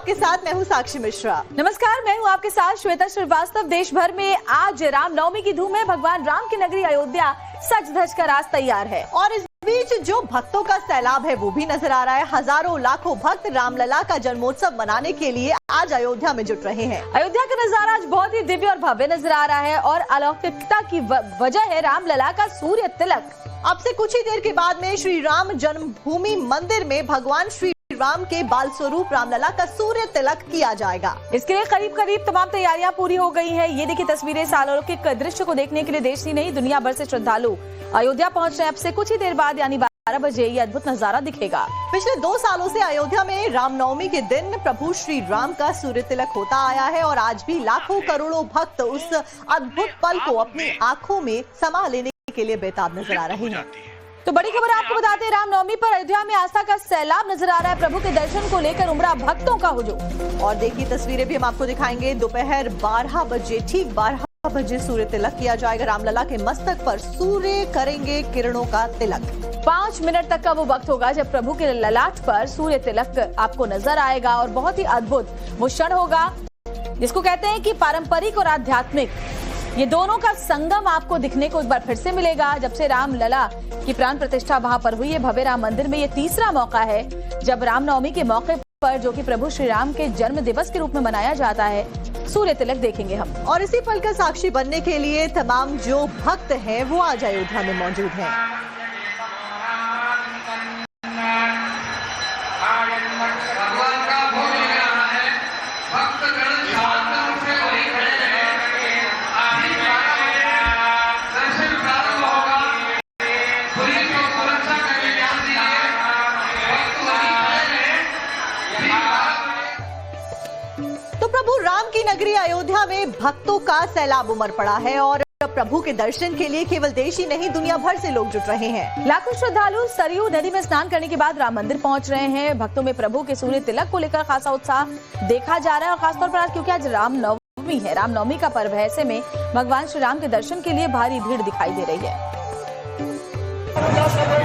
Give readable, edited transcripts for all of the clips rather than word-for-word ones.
आपके साथ मैं हूँ साक्षी मिश्रा। नमस्कार, मैं हूँ आपके साथ श्वेता श्रीवास्तव। देश भर में आज रामनवमी की धूम है। भगवान राम की नगरी अयोध्या सज धज कर आज तैयार है और इस बीच जो भक्तों का सैलाब है वो भी नजर आ रहा है। हजारों लाखों भक्त रामलला का जन्मोत्सव मनाने के लिए आज अयोध्या में जुट रहे हैं। अयोध्या का नजारा आज बहुत ही दिव्य और भव्य नजर आ रहा है और अलौकिकता की वजह है रामलला का सूर्य तिलक। अब से कुछ ही देर के बाद में श्री राम जन्मभूमि मंदिर में भगवान श्री राम के बाल स्वरूप रामलला का सूर्य तिलक किया जाएगा। इसके लिए करीब करीब तमाम तैयारियां पूरी हो गई हैं। ये देखिए तस्वीरें। इस अलौकिक दृश्य को देखने के लिए देश ही नहीं दुनिया भर से श्रद्धालु अयोध्या पहुंच रहे हैं। अब से कुछ ही देर बाद यानी 12 बजे ये अद्भुत नजारा दिखेगा। पिछले 2 सालों से अयोध्या में रामनवमी के दिन प्रभु श्री राम का सूर्य तिलक होता आया है और आज भी लाखों करोड़ों भक्त उस अद्भुत पल को अपनी आंखों में समा लेने के लिए बेताब नजर आ रहे हैं। तो बड़ी खबर आपको बताते हैं, रामनवमी पर अयोध्या में आस्था का सैलाब नजर आ रहा है। प्रभु के दर्शन को लेकर उमड़ा भक्तों का हुजूम। और देखिए तस्वीरें भी हम आपको दिखाएंगे। दोपहर 12 बजे ठीक 12 बजे सूर्य तिलक किया जाएगा। रामलला के मस्तक पर सूर्य करेंगे किरणों का तिलक। 5 मिनट तक का वो वक्त होगा जब प्रभु के ललाट पर सूर्य तिलक आपको नजर आएगा और बहुत ही अद्भुत वो क्षण होगा जिसको कहते हैं कि पारंपरिक और आध्यात्मिक ये दोनों का संगम आपको दिखने को एक बार फिर से मिलेगा। जब से रामलला की प्राण प्रतिष्ठा वहां पर हुई है भव्य राम मंदिर में, ये तीसरा मौका है जब रामनवमी के मौके पर, जो कि प्रभु श्री राम के जन्म दिवस के रूप में मनाया जाता है, सूर्य तिलक देखेंगे हम। और इसी पल का साक्षी बनने के लिए तमाम जो भक्त हैं वो आज अयोध्या में मौजूद हैं। तो प्रभु राम की नगरी अयोध्या में भक्तों का सैलाब उमड़ पड़ा है और प्रभु के दर्शन के लिए केवल देश ही नहीं दुनिया भर से लोग जुट रहे हैं। लाखों श्रद्धालु सरयू नदी में स्नान करने के बाद राम मंदिर पहुंच रहे हैं। भक्तों में प्रभु के सूर्य तिलक को लेकर खासा उत्साह देखा जा रहा है और खासतौर पर आज क्योंकि आज रामनवमी है, रामनवमी का पर्व है, ऐसे में भगवान श्री राम के दर्शन के लिए भारी भीड़ दिखाई दे रही है।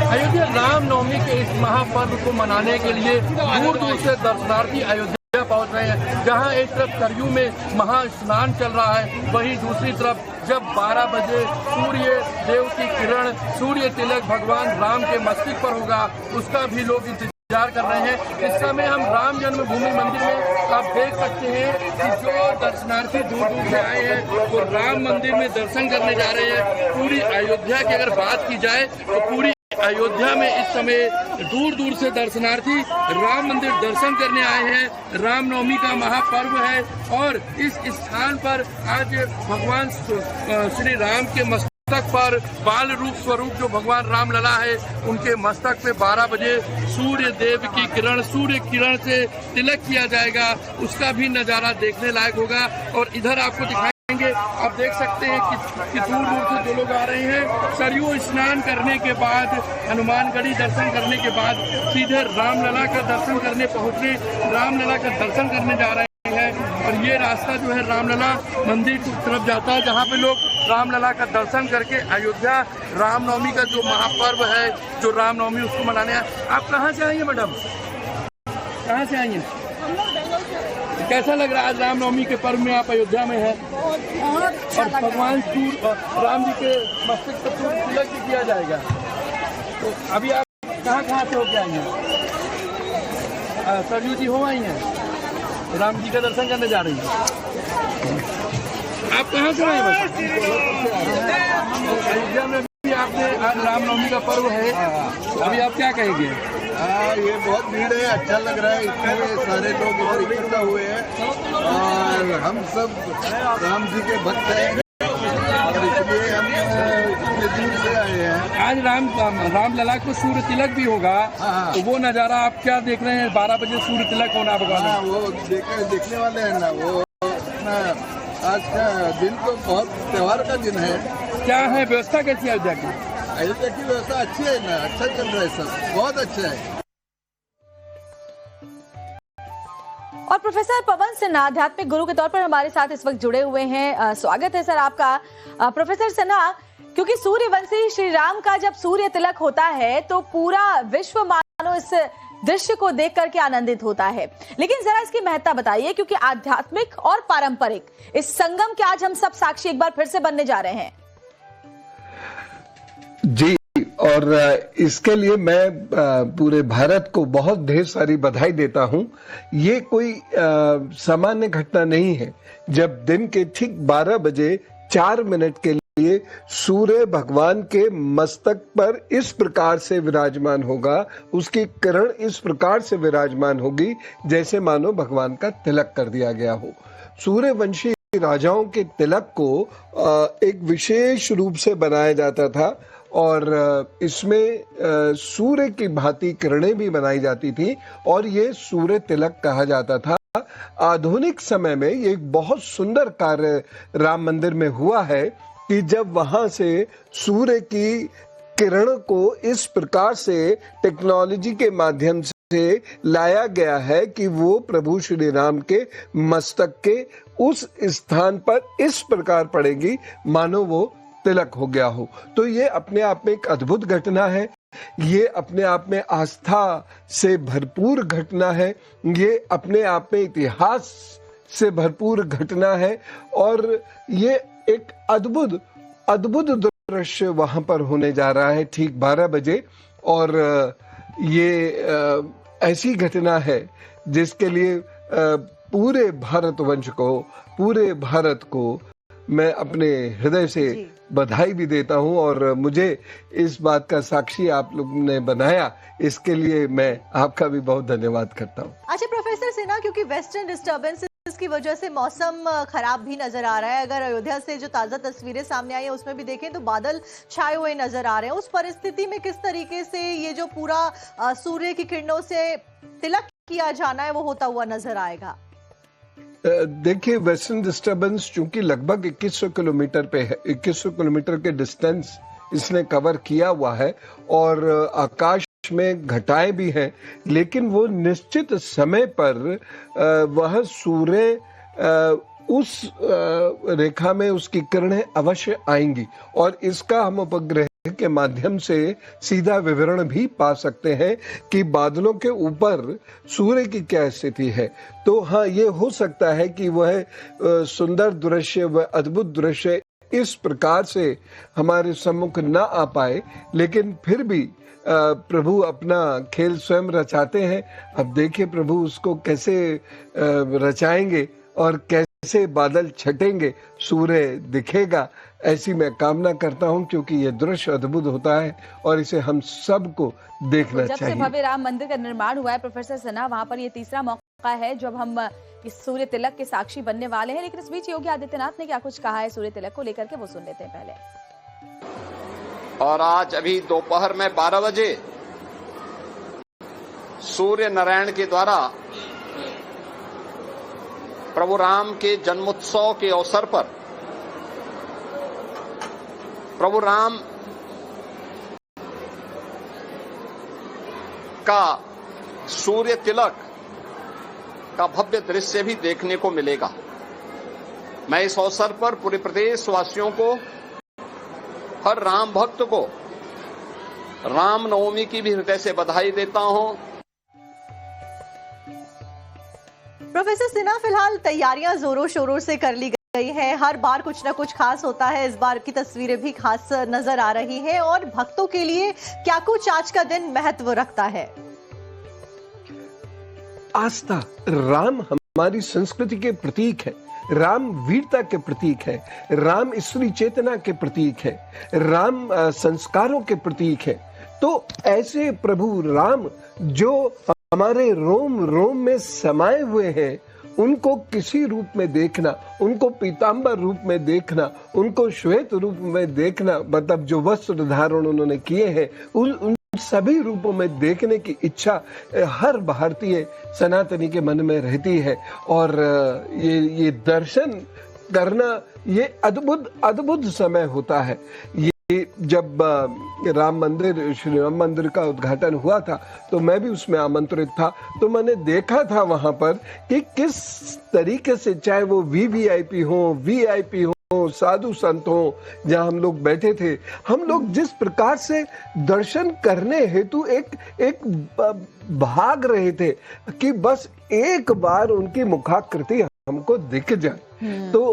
अयोध्या रामनवमी के इस महापर्व को मनाने के लिए दूर दूर से दर्शनार्थी अयोध्या पहुंच रहे हैं। जहां एक तरफ सरयू में महास्नान चल रहा है, वहीं दूसरी तरफ जब 12 बजे सूर्य देव की किरण सूर्य तिलक भगवान राम के मस्तक पर होगा, उसका भी लोग इंतजार कर रहे हैं। इस समय हम राम जन्मभूमि मंदिर में आप देख सकते हैं कि जो दर्शनार्थी दूर दूर से आए हैं वो राम मंदिर में दर्शन करने जा रहे हैं। पूरी अयोध्या की अगर बात की जाए तो पूरी अयोध्या में इस समय दूर दूर से दर्शनार्थी राम मंदिर दर्शन करने आए हैं। रामनवमी का महापर्व है और इस स्थान पर आज भगवान श्री राम के मस्तक पर बाल रूप स्वरूप जो भगवान रामलला है उनके मस्तक पे 12 बजे सूर्य देव की किरण सूर्य किरण से तिलक किया जाएगा। उसका भी नजारा देखने लायक होगा। और इधर आपको दिखाएंगे, आप देख सकते हैं कि दूर दूर से जो लोग आ रहे हैं सरयू स्नान करने के बाद, हनुमानगढ़ी दर्शन करने के बाद सीधे रामलला का दर्शन करने पहुंचे, रामलला का दर्शन करने जा रहे हैं। और ये रास्ता जो है रामलला मंदिर की तरफ जाता है, जहाँ पे लोग रामलला का दर्शन करके अयोध्या रामनवमी का जो महापर्व है, जो रामनवमी उसको मनाने आए। आप कहाँ से आएंगे मैडम, कहाँ से आएंगे? कैसा लग रहा है आज रामनवमी के पर्व में आप अयोध्या में हैं और भगवान राम जी के मस्तक पर सूर्य तिलक भी किया जाएगा? तो अभी आप कहाँ से होके आएंगे? सरयू जी हो आई हैं, राम जी का दर्शन करने जा रही हैं। आप कहाँ से आए? अयोध्या में भी आपने आज रामनवमी का पर्व है, अभी आप क्या कहेंगे? ये बहुत भीड़ है, अच्छा लग रहा है। इतने सारे लोग इधर इकट्ठा हुए हैं और हम सब राम जी के भक्त हैं और इसलिए हम इतने दूर से आए हैं। आज रामलला को सूर्य तिलक भी होगा, तो वो नज़ारा आप क्या देख रहे हैं? 12 बजे सूर्य तिलक होना भगवान, वो देखने वाले हैं ना। वो आज का दिन तो बहुत त्योहार का दिन है। क्या है व्यवस्था कैसी है अयोध्या की? अयोध्या की व्यवस्था अच्छी है ना, अच्छा चल रहा है, सब बहुत अच्छा है। और प्रोफेसर पवन सिन्हा आध्यात्मिक गुरु के तौर पर हमारे साथ इस वक्त जुड़े हुए हैं। स्वागत है सर आपका। प्रोफेसर सिन्हा, क्योंकि सूर्यवंशी श्री राम का जब सूर्य तिलक होता है तो पूरा विश्व मानो इस दृश्य को देख करके आनंदित होता है। लेकिन जरा इसकी महत्ता बताइए, क्योंकि आध्यात्मिक और पारंपरिक इस संगम के आज हम सब साक्षी एक बार फिर से बनने जा रहे हैं। जी, और इसके लिए मैं पूरे भारत को बहुत ढेर सारी बधाई देता हूं। ये कोई सामान्य घटना नहीं है। जब दिन के ठीक 12 बजे 4 मिनट के लिए सूर्य भगवान के मस्तक पर इस प्रकार से विराजमान होगा, उसकी किरण इस प्रकार से विराजमान होगी जैसे मानो भगवान का तिलक कर दिया गया हो। सूर्यवंशी राजाओं के तिलक को एक विशेष रूप से बनाया जाता था और इसमें सूर्य की भांति किरणें भी बनाई जाती थी और ये सूर्य तिलक कहा जाता था। आधुनिक समय में ये एक बहुत सुंदर कार्य राम मंदिर में हुआ है कि जब वहां से सूर्य की किरण को इस प्रकार से टेक्नोलॉजी के माध्यम से लाया गया है कि वो प्रभु श्री राम के मस्तक के उस स्थान पर इस प्रकार पड़ेगी मानो वो तिलक हो गया हो। तो ये अपने आप में एक अद्भुत घटना है। ये अपने आप में आस्था से भरपूर घटना है। ये अपने आप में इतिहास से भरपूर घटना है और ये एक अद्भुत दृश्य वहां पर होने जा रहा है ठीक 12 बजे। और ये ऐसी घटना है जिसके लिए पूरे भारतवंश को, पूरे भारत को मैं अपने हृदय से बधाई भी देता हूं और मुझे इस बात का साक्षी आप लोग ने बनाया, इसके लिए मैं आपका भी बहुत धन्यवाद करता हूं। अच्छा प्रोफेसर सिन्हा, क्योंकि वेस्टर्न डिस्टर्बेंसेस की वजह से मौसम खराब भी नजर आ रहा है। अगर अयोध्या से जो ताजा तस्वीरें सामने आई है उसमें भी देखें तो बादल छाए हुए नजर आ रहे हैं। उस परिस्थिति में किस तरीके से ये जो पूरा सूर्य की किरणों से तिलक किया जाना है वो होता हुआ नजर आएगा? देखिए, वेस्टर्न डिस्टर्बेंस चूंकि लगभग 2100 किलोमीटर पे है, 2100 किलोमीटर के डिस्टेंस इसने कवर किया हुआ है और आकाश में घटाएं भी हैं, लेकिन वो निश्चित समय पर वह सूर्य उस रेखा में उसकी किरणें अवश्य आएंगी और इसका हम उपग्रह के माध्यम से सीधा विवरण भी पा सकते हैं कि बादलों के ऊपर सूर्य की क्या स्थिति है। तो हाँ, ये हो सकता है कि वह सुंदर दृश्य, वह अद्भुत दृश्य इस प्रकार से हमारे सम्मुख ना आ पाए, लेकिन फिर भी प्रभु अपना खेल स्वयं रचाते हैं। अब देखिए प्रभु उसको कैसे रचाएंगे और कैसे बादल छटेंगे, सूर्य दिखेगा, ऐसी मैं कामना करता हूं, क्योंकि ये दृश्य अद्भुत होता है और इसे हम सबको देखना चाहिए। जब से भव्य राम मंदिर का निर्माण हुआ है प्रोफेसर सिन्हा, वहां पर ये तीसरा मौका है जब हम इस सूर्य तिलक के साक्षी बनने वाले हैं। लेकिन इस बीच योगी आदित्यनाथ ने क्या कुछ कहा है सूर्य तिलक को लेकर के, वो सुन लेते हैं पहले। और आज अभी दोपहर में 12 बजे सूर्य नारायण के द्वारा प्रभु राम के जन्मोत्सव के अवसर पर प्रभु राम का सूर्य तिलक का भव्य दृश्य भी देखने को मिलेगा। मैं इस अवसर पर पूरे प्रदेश वासियों को, हर राम भक्त को राम नवमी की भी हृदय से बधाई देता हूं। प्रोफेसर सिन्हा, फिलहाल तैयारियां जोरों शोरों से कर ली गई है। हर बार कुछ ना कुछ खास होता है, इस बार की तस्वीरें भी खास नजर आ रही हैं और भक्तों के लिए क्या कुछ आज का दिन महत्व रखता है? आस्था, राम हमारी संस्कृति के प्रतीक है, राम वीरता के प्रतीक है, राम ईश्वरी चेतना के प्रतीक है, राम संस्कारों के प्रतीक है। तो ऐसे प्रभु राम जो हमारे रोम रोम में समाये हुए हैं, उनको किसी रूप में देखना, उनको पीतांबर रूप में देखना, उनको श्वेत रूप में देखना, मतलब जो वस्त्र धारण उन्होंने किए हैं, उन सभी रूपों में देखने की इच्छा हर भारतीय सनातनी के मन में रहती है। और ये दर्शन करना ये अद्भुत समय होता है। ये जब राम मंदिर, श्री राम मंदिर का उद्घाटन हुआ था तो मैं भी उसमें आमंत्रित था, तो मैंने देखा था वहां पर कि किस तरीके से, चाहे वो वीवीआईपी हो, वीआईपी हो, साधु संत हो, जहां हम लोग बैठे थे, हम लोग जिस प्रकार से दर्शन करने हेतु एक भाग रहे थे कि बस एक बार उनकी मुखाकृति हमको दिख जाए। तो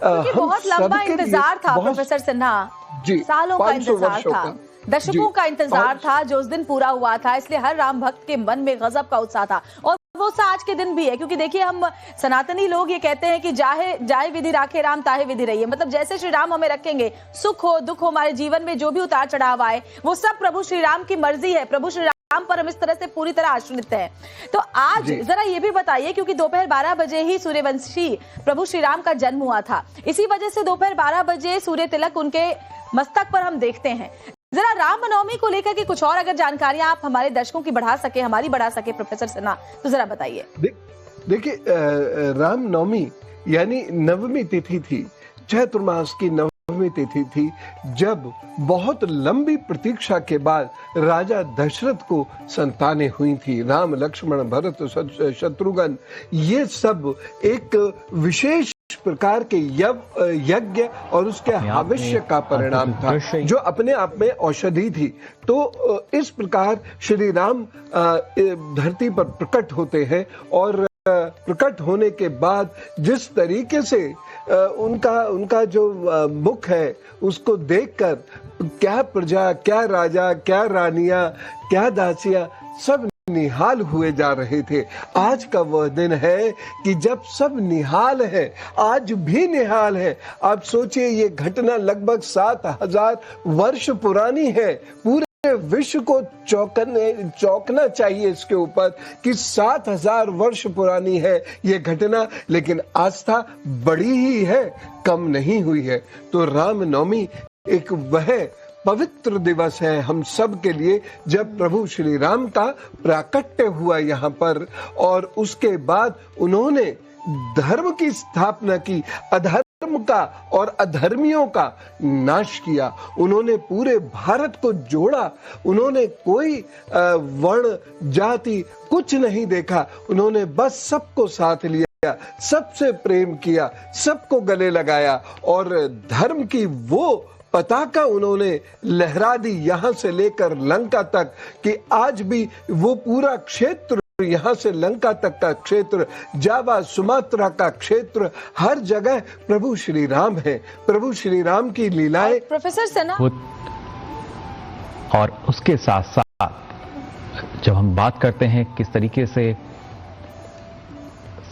हम बहुत लंबा इंतजार था प्रोफेसर सिन्हा जी, सालों का इंतजार था, दशकों का इंतजार था जो उस दिन पूरा हुआ था। इसलिए हर राम भक्त के मन में गजब का उत्साह था और वो आज के दिन भी है, क्योंकि देखिए हम सनातनी लोग ये कहते हैं कि जाहे विधि राखे राम ताहे विधि रहिए। मतलब जैसे श्री राम हमें रखेंगे, सुख हो दुख हो, हमारे जीवन में जो भी उतार चढ़ाव आए वो सब प्रभु श्री राम की मर्जी है। प्रभु श्री राम पर हम इस तरह से पूरी तरह आश्रित हैं। तो आज जरा ये भी बताइए, क्योंकि दोपहर 12 बजे ही सूर्यवंशी प्रभु श्री राम का जन्म हुआ था, इसी वजह से दोपहर 12 बजे सूर्य तिलक उनके मस्तक पर हम देखते हैं। जरा रामनवमी को लेकर के कुछ और अगर जानकारियां आप हमारे दर्शकों की बढ़ा सके, हमारी बढ़ा सके प्रोफेसर सिन्हा, तो जरा बताइए। देखिए, रामनवमी यानी नवमी तिथि थी, चैत्रमास की नवमी तिथि थी, जब बहुत लंबी प्रतीक्षा के बाद राजा दशरथ को संतानें हुई थी। राम, लक्ष्मण, भरत, शत्रुघ्न, ये सब एक विशेष प्रकार के यज्ञ और उसके भविष्य का परिणाम था, जो अपने आप में औषधि थी। तो इस प्रकार श्री राम धरती पर प्रकट होते हैं और प्रकट होने के बाद जिस तरीके से उनका जो मुख है उसको देखकर क्या प्रजा, क्या राजा, क्या रानियां, क्या दासियां, सब निहाल हुए जा रहे थे। आज का वह दिन है कि जब सब निहाल है, आज भी निहाल है। आप सोचिए, ये घटना लगभग 7000 वर्ष पुरानी है। पूरे विश्व को चौंकना चाहिए इसके ऊपर कि 7000 वर्ष पुरानी है ये घटना, लेकिन आस्था बड़ी ही है, कम नहीं हुई है। तो रामनवमी एक वह पवित्र दिवस है हम सब के लिए, जब प्रभु श्री राम का प्राकट्य हुआ यहाँ पर, और उसके बाद उन्होंने धर्म की स्थापना की, अधर्म का और अधर्मियों का नाश किया। उन्होंने पूरे भारत को जोड़ा। उन्होंने कोई वर्ण जाति कुछ नहीं देखा, उन्होंने बस सबको साथ लिया, सबसे प्रेम किया, सबको गले लगाया और धर्म की वो पताका उन्होंने लहरा दी यहाँ से लेकर लंका तक, कि आज भी वो पूरा क्षेत्र, यहाँ से लंका तक का क्षेत्र, जावा, सुमात्रा का क्षेत्र, हर जगह प्रभु श्री राम है, प्रभु श्री राम की लीलाएं। प्रोफेसर सिन्हा, और उसके साथ साथ जब हम बात करते हैं किस तरीके से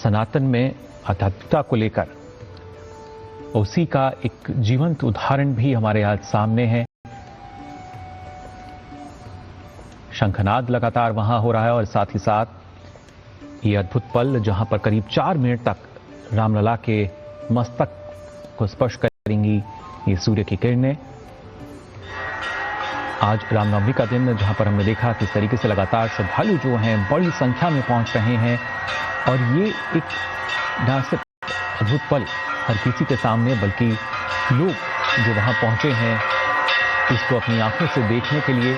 सनातन में आध्यात्मिकता को लेकर, उसी का एक जीवंत उदाहरण भी हमारे आज सामने है। शंखनाद लगातार वहां हो रहा है और साथ ही साथ ये अद्भुत पल जहां पर करीब 4 मिनट तक रामलला के मस्तक को स्पर्श करेंगी ये सूर्य की किरणें। आज रामनवमी का दिन, जहां पर हमने देखा किस तरीके से लगातार श्रद्धालु जो हैं बड़ी संख्या में पहुंच रहे हैं, और ये एक न सिर्फ अद्भुत पल हर किसी के सामने, बल्कि लोग जो वहां पहुंचे हैं इसको अपनी आंखों से देखने के लिए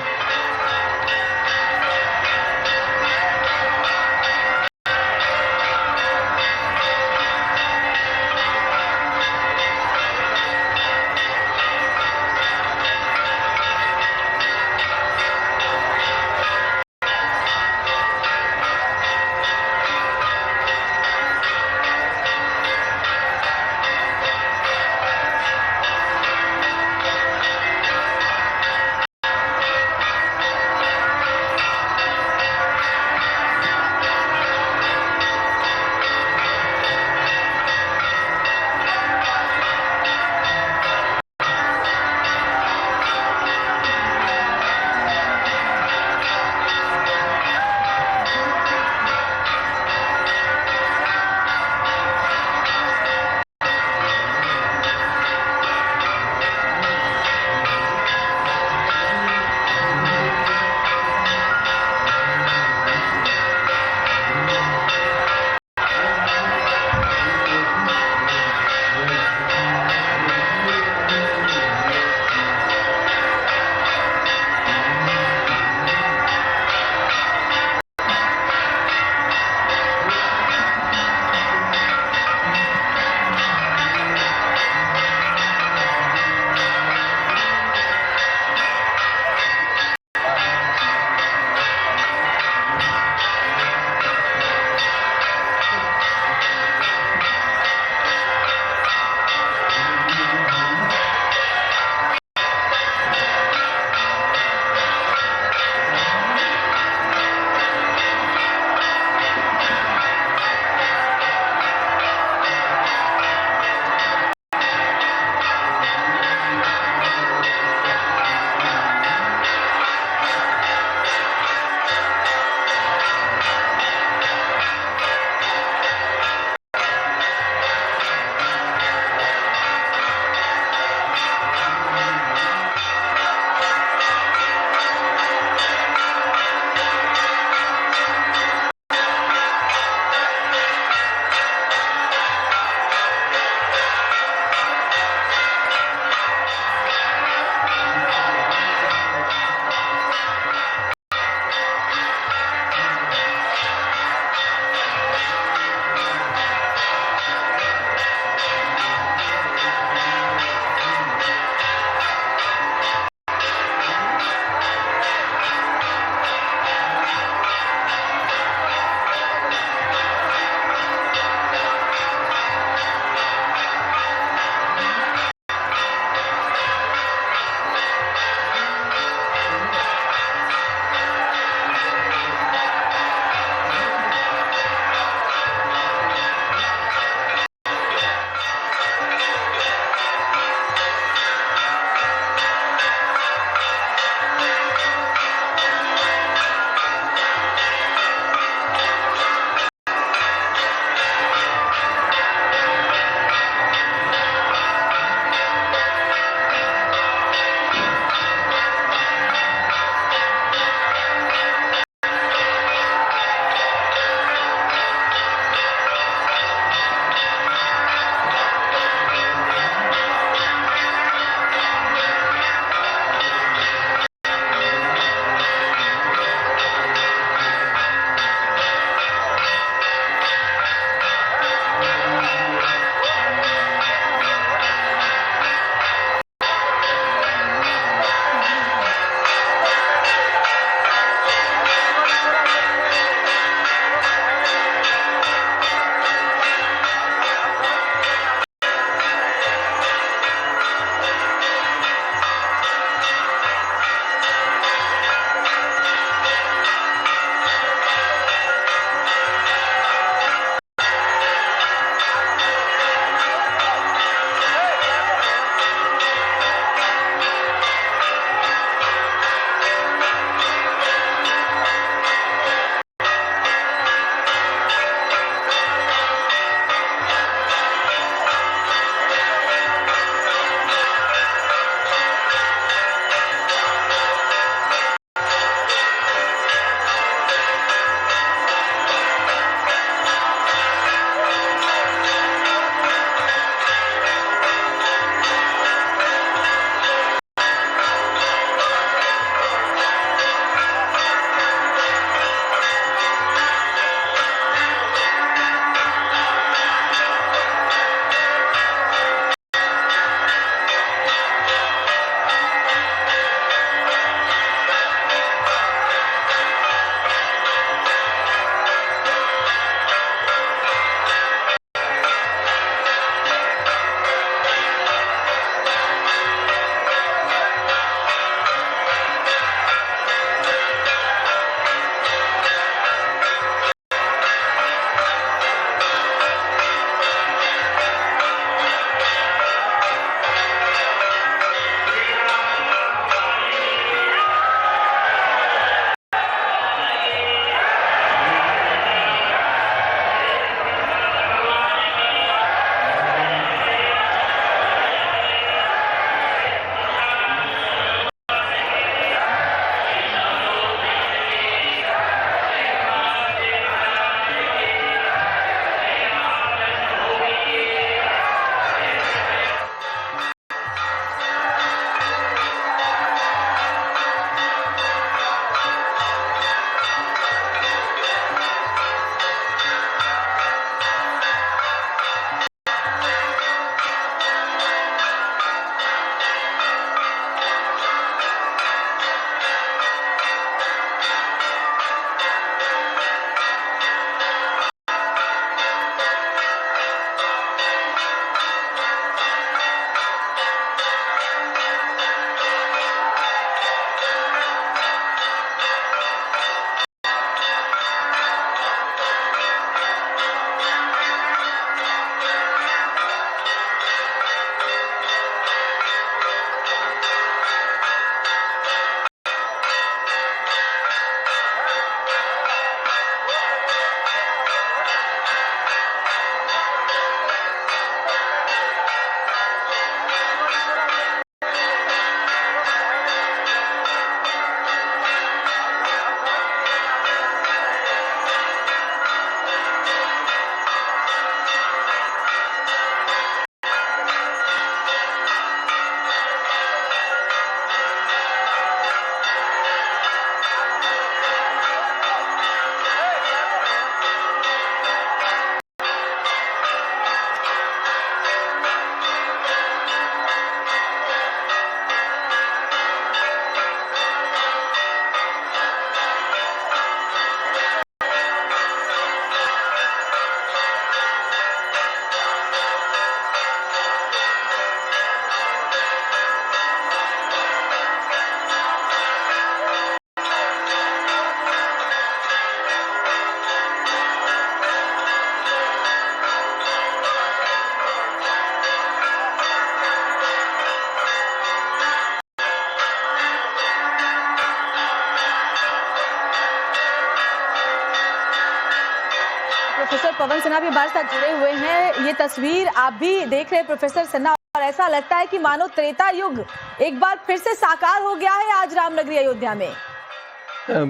प्रोफेसर पवन सिन्हा भी हमारे साथ जुड़े हुए हैं। ये तस्वीर आप भी देख रहे हैं प्रोफेसर सिन्हा, और ऐसा लगता है कि मानो त्रेता युग एक बार फिर से साकार हो गया है आज रामनगरी अयोध्या में।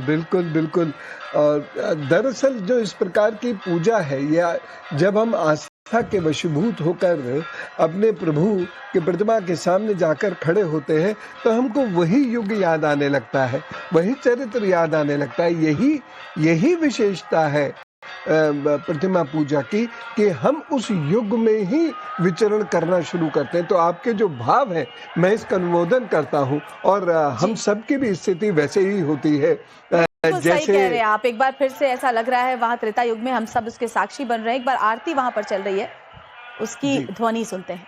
बिल्कुल बिल्कुल। और दरअसल जो इस प्रकार की पूजा है, या जब हम आस्था के वशीभूत होकर अपने प्रभु की प्रतिमा के सामने जाकर खड़े होते हैं, तो हमको वही युग याद आने लगता है, वही चरित्र याद आने लगता है। यही विशेषता है प्रतिमा पूजा की, कि हम उस युग में ही विचरण करना शुरू करते हैं। तो आपके जो भाव है, मैं इसका अनुमोदन करता हूँ, और हम सबकी भी स्थिति वैसे ही होती है। जैसे सही कह रहे हैं आप, एक बार फिर से ऐसा लग रहा है वहां त्रेता युग में हम सब उसके साक्षी बन रहे हैं। एक बार आरती वहां पर चल रही है, उसकी ध्वनि सुनते हैं।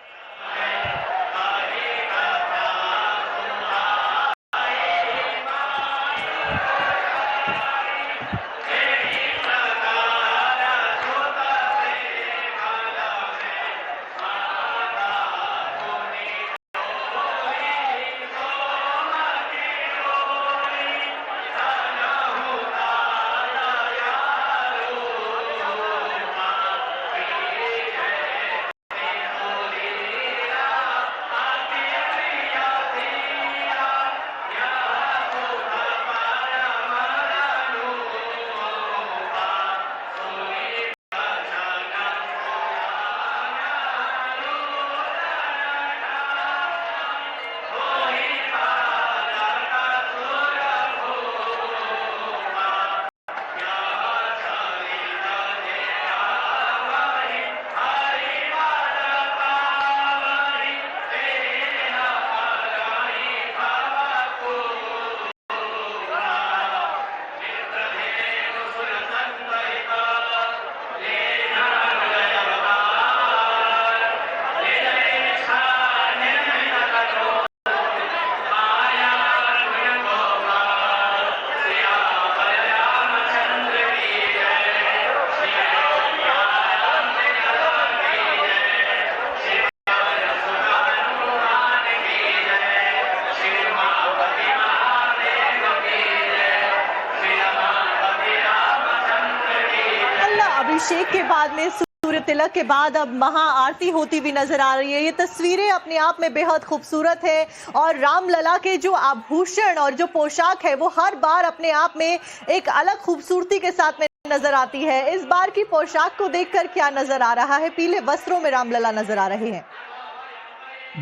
अभिषेक के बाद में सूर्य तिलक के बाद अब महाआरती होती हुई नजर आ रही है। ये तस्वीरें अपने आप में बेहद खूबसूरत है, और रामलला के जो आभूषण और जो पोशाक है वो हर बार अपने आप में एक अलग खूबसूरती के साथ में नजर आती है। इस बार की पोशाक को देखकर क्या नजर आ रहा है? पीले वस्त्रों में रामलला नजर आ रहे हैं।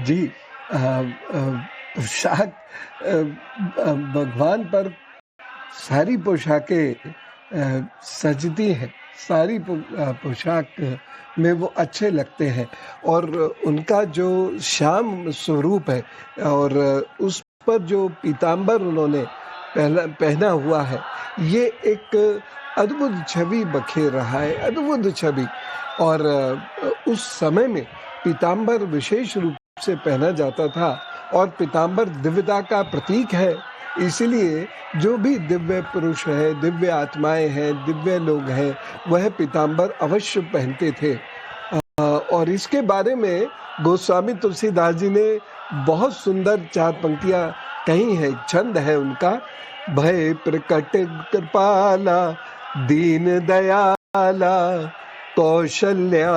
जी, पोशाक भगवान पर सारी पोशाकें सजती हैं, सारी पोशाक में वो अच्छे लगते हैं, और उनका जो श्याम स्वरूप है और उस पर जो पीताम्बर उन्होंने पहना हुआ है, ये एक अद्भुत छवि बखेर रहा है, अद्भुत छवि। और उस समय में पीताम्बर विशेष रूप से पहना जाता था, और पीताम्बर दिव्यता का प्रतीक है। इसलिए जो भी दिव्य पुरुष है, दिव्य आत्माएं हैं, दिव्य लोग हैं, वह पीताम्बर अवश्य पहनते थे। और इसके बारे में गोस्वामी तुलसीदास जी ने बहुत सुंदर 4 पंक्तियां कही हैं। छंद है उनका, भय प्रकट कृपाला दीन दयाला कौशल्या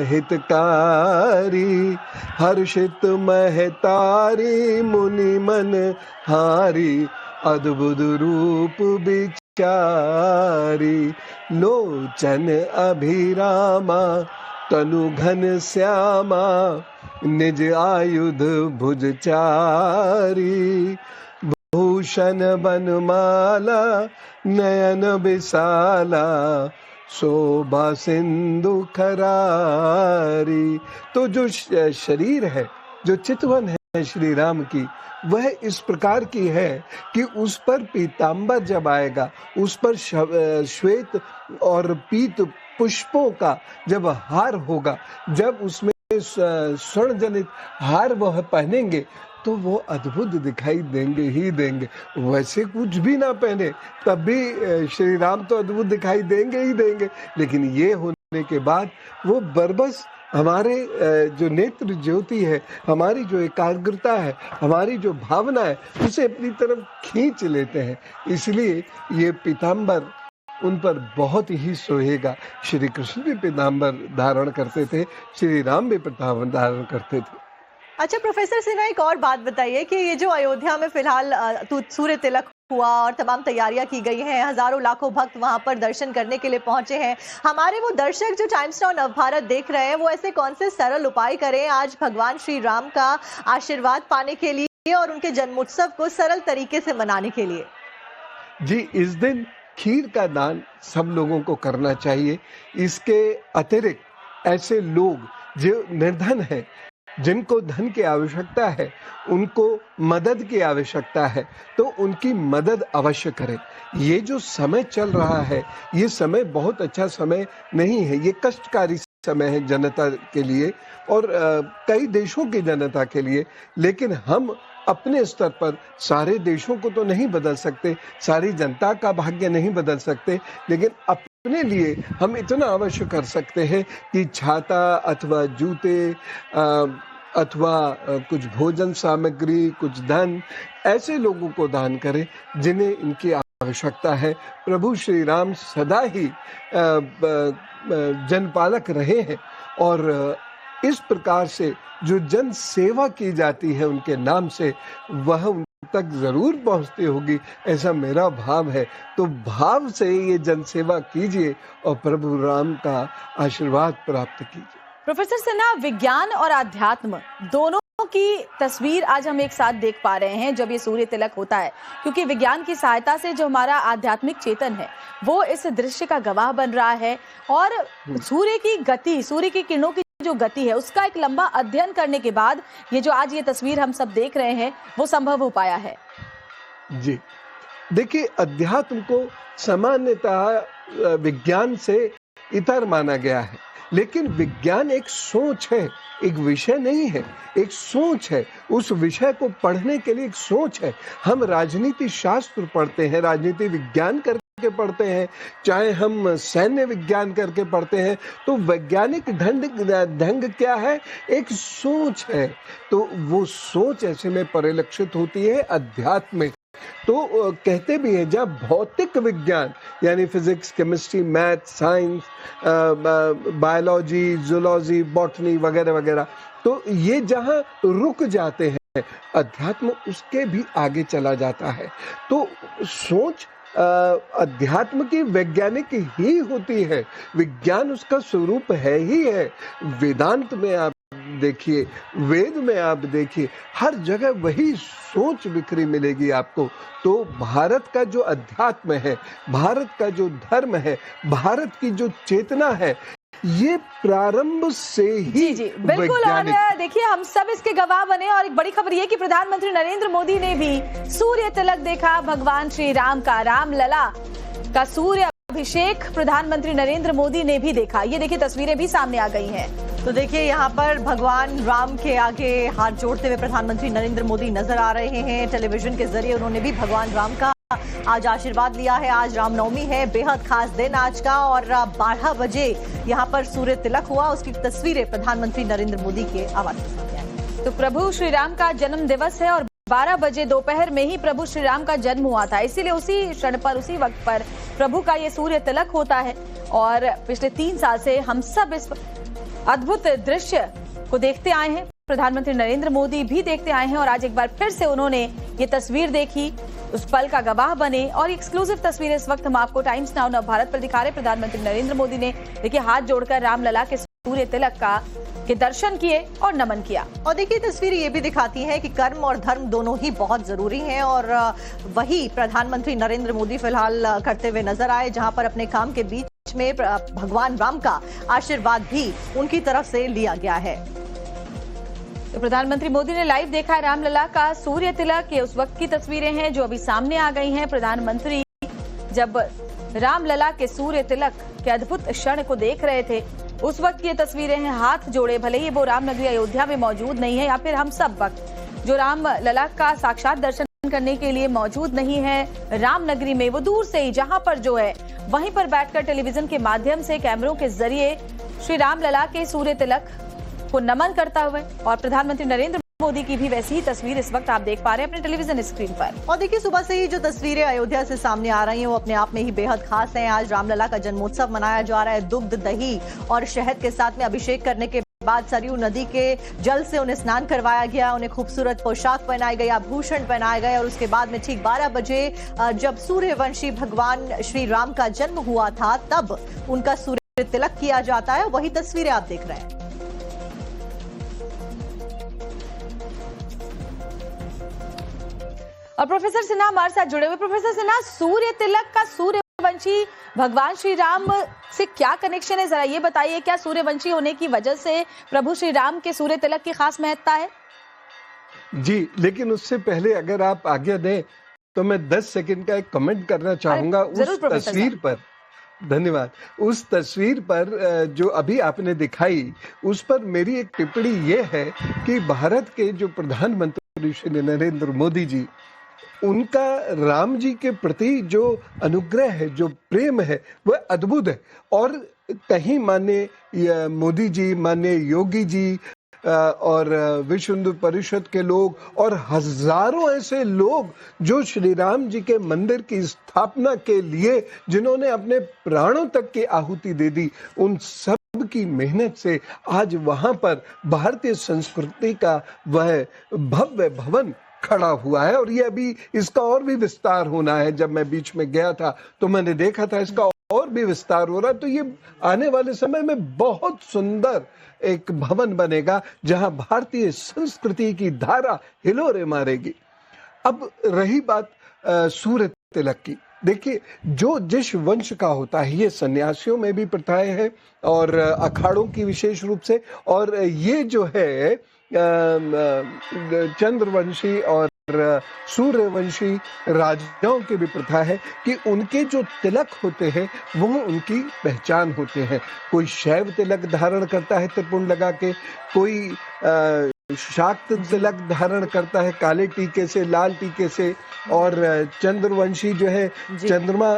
हितकारी हर्षित महतारी मुनि मन हारी अद्भुत रूप विचारी लोचन अभिरामा तनु घन श्यामा निज आयुध भुजचारी भूषण बनमाला नयन विशाला शोभा सिंधु खरारी। तो जो शरीर है, जो चितवन है श्री राम की, वह इस प्रकार की है कि उस पर पीताम्बर जब आएगा, उस पर श्वेत और पीत पुष्पों का जब हार होगा, जब उसमें स्वर्ण जनित हार वह पहनेंगे, तो वो अद्भुत दिखाई देंगे ही देंगे। वैसे कुछ भी ना पहने तब भी श्री राम तो अद्भुत दिखाई देंगे ही देंगे, लेकिन ये होने के बाद वो बरबस हमारे जो नेत्र ज्योति है, हमारी जो एकाग्रता है, हमारी जो भावना है, उसे अपनी तरफ खींच लेते हैं। इसलिए ये पीताम्बर उन पर बहुत ही सोहेगा। श्री कृष्ण भी पीताम्बर धारण करते थे, श्री राम भी पीताम्बर धारण करते थे। अच्छा प्रोफेसर सिन्हा, एक और बात बताइए कि ये जो अयोध्या में फिलहाल सूर्य तिलक हुआ और तमाम तैयारियां की गई हैं, हजारों लाखों भक्त वहां पर दर्शन करने के लिए पहुंचे हैं, हमारे वो दर्शक जो टाइम्स नाउ नवभारत देख रहे हैं, वो ऐसे कौन से सरल उपाय करें आज भगवान श्री राम का आशीर्वाद पाने के लिए और उनके जन्मोत्सव को सरल तरीके से मनाने के लिए? जी, इस दिन खीर का दान सब लोगों को करना चाहिए। इसके अतिरिक्त ऐसे लोग जो निर्धन हैं, जिनको धन की आवश्यकता है, उनको मदद की आवश्यकता है, तो उनकी मदद अवश्य करें। ये जो समय चल रहा है, ये समय बहुत अच्छा समय नहीं है, ये कष्टकारी समय है जनता के लिए और कई देशों की जनता के लिए। लेकिन हम अपने स्तर पर सारे देशों को तो नहीं बदल सकते, सारी जनता का भाग्य नहीं बदल सकते, लेकिन अपने लिए हम इतना अवश्य कर सकते हैं कि छाता अथवा जूते अथवा कुछ भोजन सामग्री, कुछ धन ऐसे लोगों को दान करें जिन्हें इनकी आवश्यकता है। प्रभु श्री राम सदा ही जनपालक रहे हैं और इस प्रकार से जो जन सेवा की जाती है उनके नाम से, वह उन तक जरूर पहुंचती होगी, ऐसा मेरा भाव है। तो भाव से ये जन सेवा कीजिए और प्रभु राम का आशीर्वाद प्राप्त कीजिए। प्रोफेसर सिन्हा, विज्ञान और आध्यात्म दोनों की तस्वीर आज हम एक साथ देख पा रहे हैं जब ये सूर्य तिलक होता है, क्योंकि विज्ञान की सहायता से जो हमारा आध्यात्मिक चेतन है वो इस दृश्य का गवाह बन रहा है और सूर्य की गति, सूर्य की किरणों की जो गति है उसका एक लंबा अध्ययन करने के बाद ये जो आज ये तस्वीर हम सब देख रहे हैं वो संभव हो पाया है। जी देखिए, अध्यात्म को सामान्यतः विज्ञान से इतर माना गया है, लेकिन विज्ञान एक सोच है, एक विषय नहीं है, एक सोच है। उस विषय को पढ़ने के लिए एक सोच है। हम राजनीति शास्त्र पढ़ते हैं, राजनीति विज्ञान करके पढ़ते हैं, चाहे हम सैन्य विज्ञान करके पढ़ते हैं, तो वैज्ञानिक ढंग क्या है? एक सोच है। तो वो सोच ऐसे में परिलक्षित होती है अध्यात्म में। तो कहते भी हैं जब भौतिक विज्ञान यानी physics, chemistry, math, science, biology, zoology, botany वगैरह वगैरह, तो ये जहां रुक जाते हैं, अध्यात्म उसके भी आगे चला जाता है। तो सोच अध्यात्म की वैज्ञानिक ही होती है, विज्ञान उसका स्वरूप है ही है। वेदांत में आप देखिए, वेद में आप देखिए, हर जगह वही सोच बिखरी मिलेगी आपको। तो भारत का जो अध्यात्म है, भारत का जो धर्म है, भारत की जो चेतना है, ये प्रारंभ से ही जी बिल्कुल। और देखिए, हम सब इसके गवाह बने और एक बड़ी खबर ये कि प्रधानमंत्री नरेंद्र मोदी ने भी सूर्य तिलक देखा भगवान श्री राम का। रामलला का सूर्य अभिषेक प्रधानमंत्री नरेंद्र मोदी ने भी देखा। ये देखिए, तस्वीरें भी सामने आ गई हैं। तो देखिए, यहाँ पर भगवान राम के आगे हाथ जोड़ते हुए प्रधानमंत्री नरेंद्र मोदी नजर आ रहे हैं। टेलीविजन के जरिए उन्होंने भी भगवान राम का आज आशीर्वाद लिया है। आज रामनवमी है, बेहद खास दिन आज का, और 12 बजे यहाँ पर सूर्य तिलक हुआ। उसकी तस्वीरें प्रधानमंत्री नरेंद्र मोदी के आवाज से सामने आई। तो प्रभु श्री राम का जन्म दिवस है और 12 बजे दोपहर में ही प्रभु श्री राम का जन्म हुआ था, इसीलिए उसी क्षण पर, उसी वक्त पर प्रभु का ये सूर्य तिलक होता है। और पिछले 3 साल से हम सब इस अद्भुत दृश्य को देखते आए हैं, प्रधानमंत्री नरेंद्र मोदी भी देखते आए हैं और आज एक बार फिर से उन्होंने ये तस्वीर देखी, उस पल का गवाह बने। और एक्सक्लूसिव तस्वीर इस वक्त हम आपको टाइम्स नाउ नवभारत पर दिखा रहे। प्रधानमंत्री नरेंद्र मोदी ने देखिए हाथ जोड़कर रामलला के सूर्य तिलक के दर्शन किए और नमन किया। और देखिए, तस्वीर ये भी दिखाती है कि कर्म और धर्म दोनों ही बहुत जरूरी हैं और वही प्रधानमंत्री नरेंद्र मोदी फिलहाल करते हुए नजर आए, जहां पर अपने काम के बीच में भगवान राम का आशीर्वाद भी उनकी तरफ से लिया गया है। तो प्रधानमंत्री मोदी ने लाइव देखा रामलला का सूर्य तिलक। ये उस वक्त की तस्वीरें हैं जो अभी सामने आ गई हैं। प्रधानमंत्री जब रामलला के सूर्य तिलक के अद्भुत क्षण को देख रहे थे, उस वक्त की ये तस्वीरें हैं, हाथ जोड़े। भले ही वो रामनगरी अयोध्या में मौजूद नहीं है या फिर हम सब वक्त जो रामलला का साक्षात दर्शन करने के लिए मौजूद नहीं है रामनगरी में, वो दूर से ही जहां पर जो है वहीं पर बैठकर टेलीविजन के माध्यम से कैमरों के जरिए श्री रामलला के सूर्य तिलक को नमन करता हुए और प्रधानमंत्री नरेंद्र मोदी की भी वैसी ही तस्वीर इस वक्त आप देख पा रहे हैं अपने टेलीविजन स्क्रीन पर। और देखिए, सुबह से ही जो तस्वीरें अयोध्या से सामने आ रही हैं वो अपने आप में ही बेहद खास हैं। आज रामलला का जन्मोत्सव मनाया जा रहा है। दुग्ध, दही और शहद के साथ में अभिषेक करने के बाद सरयू नदी के जल से उन्हें स्नान करवाया गया, उन्हें खूबसूरत पोशाक पहनाई गई, आभूषण पहनाए गए और उसके बाद में ठीक 12 बजे जब सूर्यवंशी भगवान श्री राम का जन्म हुआ था तब उनका सूर्य तिलक किया जाता है। वही तस्वीरें आप देख रहे हैं। और प्रोफेसर सिन्हा हमारे साथ जुड़े हुए। प्रोफेसर सिन्हा, सूर्य तिलक का सूर्यवंशी भगवान श्री राम से क्या कनेक्शन है, जरा ये बताइए। क्या सूर्यवंशी होने की वजह से प्रभु श्री राम के सूर्य तिलक की खास महत्ता है? जी, लेकिन उससे पहले अगर आप आज्ञा दें तो मैं 10 सेकंड का एक कमेंट करना चाहूंगा उस तस्वीर पर। धन्यवाद। उस तस्वीर पर जो अभी आपने दिखाई, उस पर मेरी एक टिप्पणी ये है कि भारत के जो प्रधानमंत्री श्री नरेंद्र मोदी जी, उनका राम जी के प्रति जो अनुग्रह है, जो प्रेम है, वह अद्भुत है। और कहीं माननीय मोदी जी, माननीय योगी जी और विश्व हिंदू परिषद के लोग और हजारों ऐसे लोग जो श्री राम जी के मंदिर की स्थापना के लिए जिन्होंने अपने प्राणों तक की आहुति दे दी, उन सब की मेहनत से आज वहां पर भारतीय संस्कृति का वह भव्य भवन खड़ा हुआ है। और ये अभी इसका और भी विस्तार होना है। जब मैं बीच में गया था तो मैंने देखा था इसका और भी विस्तार हो रहा है। तो ये आने वाले समय में बहुत सुंदर एक भवन बनेगा जहां भारतीय संस्कृति की धारा हिलोरे मारेगी। अब रही बात सूर्य तिलक की, देखिए जो जिस वंश का होता है, ये सन्यासियों में भी प्रथाएं हैं और अखाड़ों की विशेष रूप से, और ये जो है चंद्रवंशी और सूर्यवंशी राजाओं की भी प्रथा है कि उनके जो तिलक होते हैं वो उनकी पहचान होते हैं। कोई शैव तिलक धारण करता है त्रिपुंड लगा के, कोई शाक्त तिलक धारण करता है काले टीके से, लाल टीके से, और चंद्रवंशी जो है चंद्रमा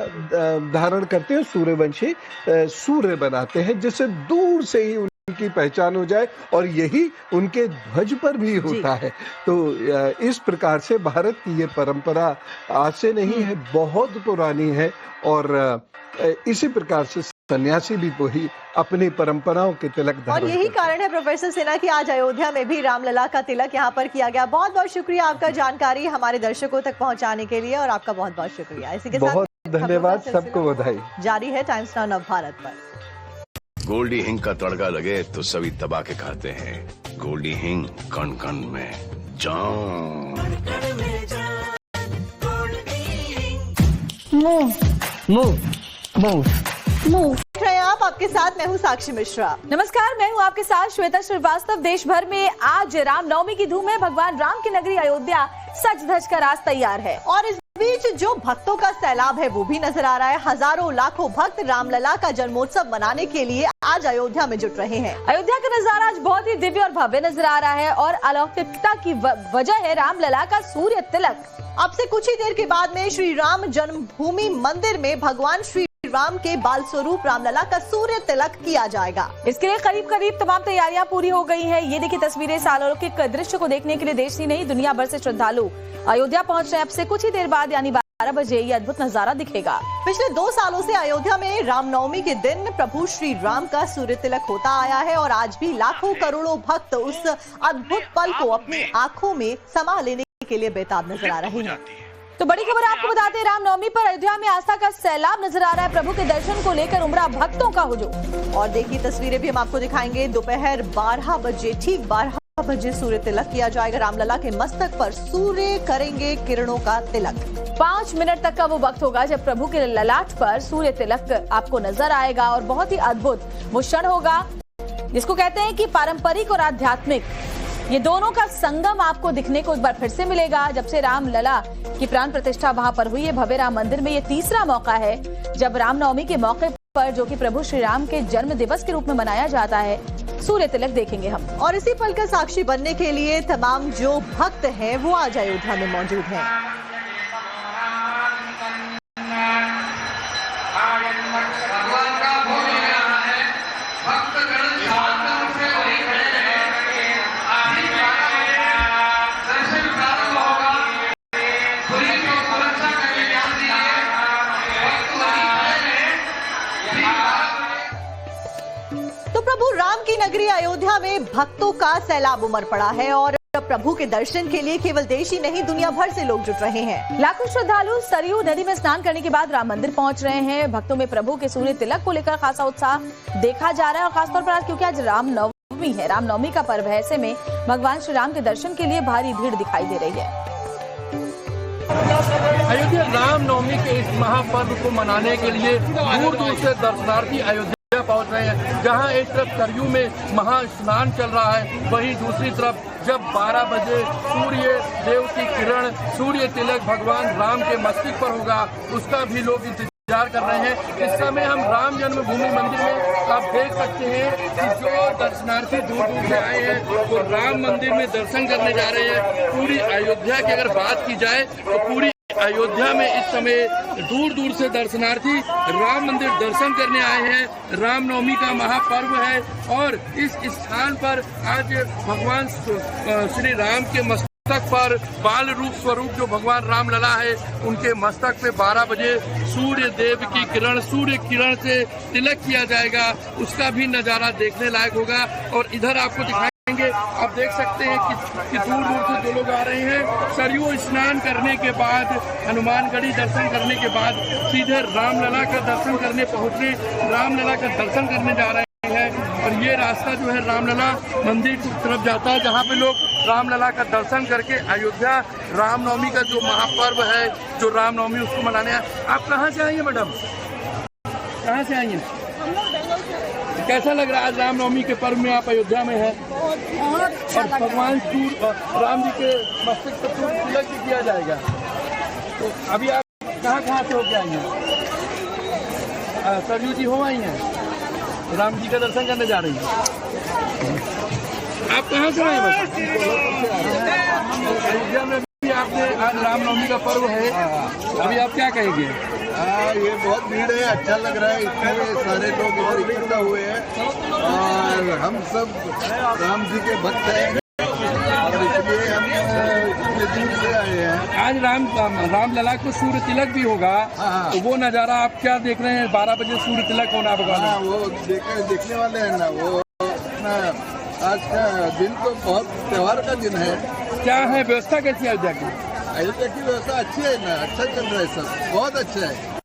धारण करते हैं, सूर्यवंशी सूर्य बनाते हैं जिससे दूर से ही उनकी पहचान हो जाए, और यही उनके ध्वज पर भी होता है। तो इस प्रकार से भारत की ये परंपरा आज से नहीं है, बहुत पुरानी है। और इसी प्रकार से सन्यासी भी वही अपनी परंपराओं के तिलक धारण और यही कारण है प्रोफेसर सिन्हा कि आज अयोध्या में भी रामलला का तिलक यहाँ पर किया गया। बहुत बहुत शुक्रिया आपका जानकारी हमारे दर्शकों तक पहुँचाने के लिए, और आपका बहुत बहुत शुक्रिया। इसी के साथ बहुत धन्यवाद, सबको बधाई। जारी है टाइम्स नाउ नव भारत पर। गोल्डी हिंग का तड़का लगे तो सभी दबा के खाते हैं। गोल्डी हिंग, कण कण में जान। देख रहे हैं आप, आपके साथ मैं हूँ साक्षी मिश्रा। नमस्कार, मैं हूँ आपके साथ श्वेता श्रीवास्तव। देश भर में आज रामनवमी की धूम है। भगवान राम की नगरी अयोध्या सज धज कर आज तैयार है, और इस बीच जो भक्तों का सैलाब है वो भी नजर आ रहा है। हजारों लाखों भक्त रामलला का जन्मोत्सव मनाने के लिए आज अयोध्या में जुट रहे हैं। अयोध्या का नजारा आज बहुत ही दिव्य और भव्य नजर आ रहा है, और अलौकिकता की वजह है रामलला का सूर्य तिलक। अब से कुछ ही देर के बाद में श्री राम जन्मभूमि मंदिर में भगवान श्री राम के बाल स्वरूप रामलला का सूर्य तिलक किया जाएगा। इसके लिए करीब करीब तमाम तैयारियां पूरी हो गई हैं। ये देखिए तस्वीरें, इस अलौकिक दृश्य को देखने के लिए देश ही नहीं दुनिया भर से श्रद्धालु अयोध्या पहुंच रहे हैं। अब से कुछ ही देर बाद यानी 12 बजे ये अद्भुत नजारा दिखेगा। पिछले 2 सालों से अयोध्या में रामनवमी के दिन प्रभु श्री राम का सूर्य तिलक होता आया है, और आज भी लाखों करोड़ों भक्त उस अद्भुत पल को अपनी आंखों में समा लेने के लिए बेताब नजर आ रहे हैं। तो बड़ी खबर आपको बताते हैं, रामनवमी पर अयोध्या में आस्था का सैलाब नजर आ रहा है। प्रभु के दर्शन को लेकर उमड़ा भक्तों का हुजूम। और देखिए तस्वीरें भी हम आपको दिखाएंगे। दोपहर 12 बजे, ठीक 12 बजे सूर्य तिलक किया जाएगा। रामलला के मस्तक पर सूर्य करेंगे किरणों का तिलक। 5 मिनट तक का वो वक्त होगा जब प्रभु के ललाट पर सूर्य तिलक आपको नजर आएगा, और बहुत ही अद्भुत वो क्षण होगा जिसको कहते हैं कि पारंपरिक और आध्यात्मिक ये दोनों का संगम आपको दिखने को एक बार फिर से मिलेगा। जब से रामलला की प्राण प्रतिष्ठा वहां पर हुई है भव्य राम मंदिर में, ये तीसरा मौका है जब रामनवमी के मौके पर, जो कि प्रभु श्री राम के जन्म दिवस के रूप में मनाया जाता है, सूर्य तिलक देखेंगे हम। और इसी पल का साक्षी बनने के लिए तमाम जो भक्त हैं वो आज अयोध्या में मौजूद हैं। अयोध्या में भक्तों का सैलाब उमड़ पड़ा है और प्रभु के दर्शन के लिए केवल देश ही नहीं दुनिया भर से लोग जुट रहे हैं। लाखों श्रद्धालु सरयू नदी में स्नान करने के बाद राम मंदिर पहुंच रहे हैं। भक्तों में प्रभु के सूर्य तिलक को लेकर खासा उत्साह देखा जा रहा है और खासतौर पर आज क्योंकि आज रामनवमी है, रामनवमी का पर्व है, ऐसे में भगवान श्री राम के दर्शन के लिए भारी भीड़ दिखाई दे रही है। अयोध्या रामनवमी के इस महापर्व को मनाने के लिए दूर दूर से दर्शनार्थी अयोध्या पहुंच रहे हैं। जहां एक तरफ सरयू में महास्नान चल रहा है, वहीं दूसरी तरफ जब 12 बजे सूर्य देव की किरण, सूर्य तिलक भगवान राम के मस्तक पर होगा, उसका भी लोग इंतजार कर रहे हैं। इस समय हम राम जन्मभूमि मंदिर में आप देख सकते हैं कि जो दर्शनार्थी दूर दूर से आए हैं वो राम मंदिर में दर्शन करने जा रहे हैं। पूरी अयोध्या की अगर बात की जाए तो पूरी अयोध्या में इस समय दूर दूर से दर्शनार्थी राम मंदिर दर्शन करने आए हैं। रामनवमी का महापर्व है और इस स्थान पर आज भगवान श्री राम के मस्तक पर बाल रूप स्वरूप जो भगवान राम लला है, उनके मस्तक पे 12 बजे सूर्य देव की किरण, सूर्य किरण से तिलक किया जाएगा। उसका भी नजारा देखने लायक होगा। और इधर आपको दिखाएंगे, आप देख सकते हैं कि दूर दूर से जो लोग आ रहे हैं, सरयू स्नान करने के बाद, हनुमानगढ़ी दर्शन करने के बाद सीधे रामलला का दर्शन करने पहुंचने, रामलला का दर्शन करने जा रहे हैं। और ये रास्ता जो है रामलला मंदिर की तरफ जाता है, जहाँ पे लोग रामलला का दर्शन करके अयोध्या रामनवमी का जो महापर्व है, जो रामनवमी उसको मनाने आए। आप कहाँ से आई हैं मैडम? कहाँ से आई हैं? कैसा लग रहा है आज रामनवमी के पर्व में आप अयोध्या में हैं? बहुत अच्छा और भगवान राम जी के मस्तक पर सूर्य तिलक भी किया जाएगा। तो अभी आप कहाँ से होके आई हैं? सरयू जी हो आई हैं, राम जी का दर्शन करने जा रही हैं। आप कहाँ से आए? अयोध्या में भी आपने आज रामनवमी का पर्व है, अभी आप क्या कहेंगे? ये बहुत भीड़ है, अच्छा लग रहा है। इतने सारे लोग इधर इकट्ठा हुए हैं और हम सब राम जी के भक्त हैं और इसलिए हम इतने दूर से आए हैं। आज राम लला को सूर्य तिलक भी होगा, तो वो नज़ारा आप क्या देख रहे हैं? 12 बजे सूर्य तिलक होना भगवान। वो देखने वाले हैं ना, वो आज का दिन तो बहुत त्योहार का दिन है। क्या है व्यवस्था कैसी है अयोध्या की? अयोध्या की व्यवस्था अच्छी है ना, अच्छा चल रहा है, सब बहुत अच्छा है।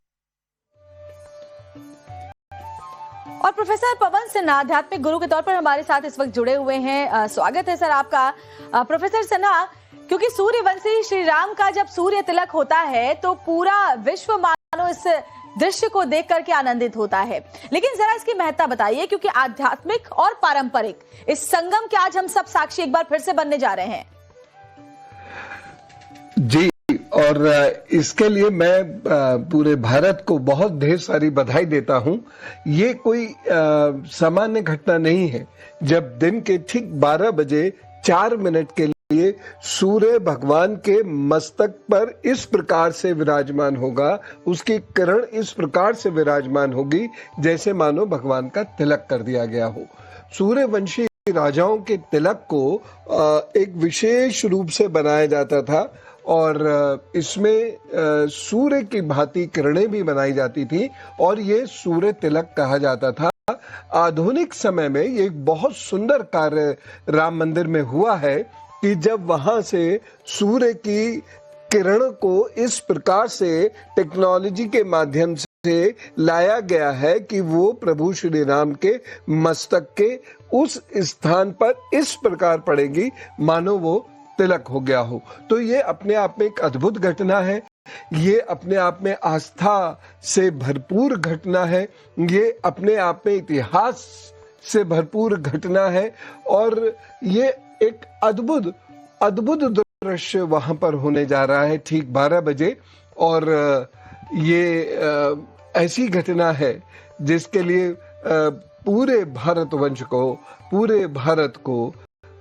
और प्रोफेसर पवन सिन्हा आध्यात्मिक गुरु के तौर पर हमारे साथ इस वक्त जुड़े हुए हैं। स्वागत है सर आपका। प्रोफेसर सिन्हा, क्योंकि सूर्यवंशी श्री राम का जब सूर्य तिलक होता है तो पूरा विश्व मानो इस दृश्य को देख करके आनंदित होता है, लेकिन जरा इसकी महत्ता बताइए, क्योंकि आध्यात्मिक और पारंपरिक इस संगम के आज हम सब साक्षी एक बार फिर से बनने जा रहे हैं। जी, और इसके लिए मैं पूरे भारत को बहुत ढेर सारी बधाई देता हूं। ये कोई सामान्य घटना नहीं है। जब दिन के ठीक 12 बजे 4 मिनट के लिए सूर्य भगवान के मस्तक पर इस प्रकार से विराजमान होगा, उसकी किरण इस प्रकार से विराजमान होगी जैसे मानो भगवान का तिलक कर दिया गया हो। सूर्यवंशी राजाओं के तिलक को एक विशेष रूप से बनाया जाता था और इसमें सूर्य की भांति किरणें भी बनाई जाती थी और ये सूर्य तिलक कहा जाता था। आधुनिक समय में ये एक बहुत सुंदर कार्य राम मंदिर में हुआ है कि जब वहां से सूर्य की किरण को इस प्रकार से टेक्नोलॉजी के माध्यम से लाया गया है कि वो प्रभु श्री राम के मस्तक के उस स्थान पर इस प्रकार पड़ेगी मानो वो तिलक हो गया हो। तो ये अपने आप में एक अद्भुत घटना है, ये अपने आप में आस्था से भरपूर घटना है, ये अपने आप में इतिहास से भरपूर घटना है और ये एक अद्भुत दृश्य वहां पर होने जा रहा है ठीक 12 बजे। और ये ऐसी घटना है जिसके लिए पूरे भारतवंश को, पूरे भारत को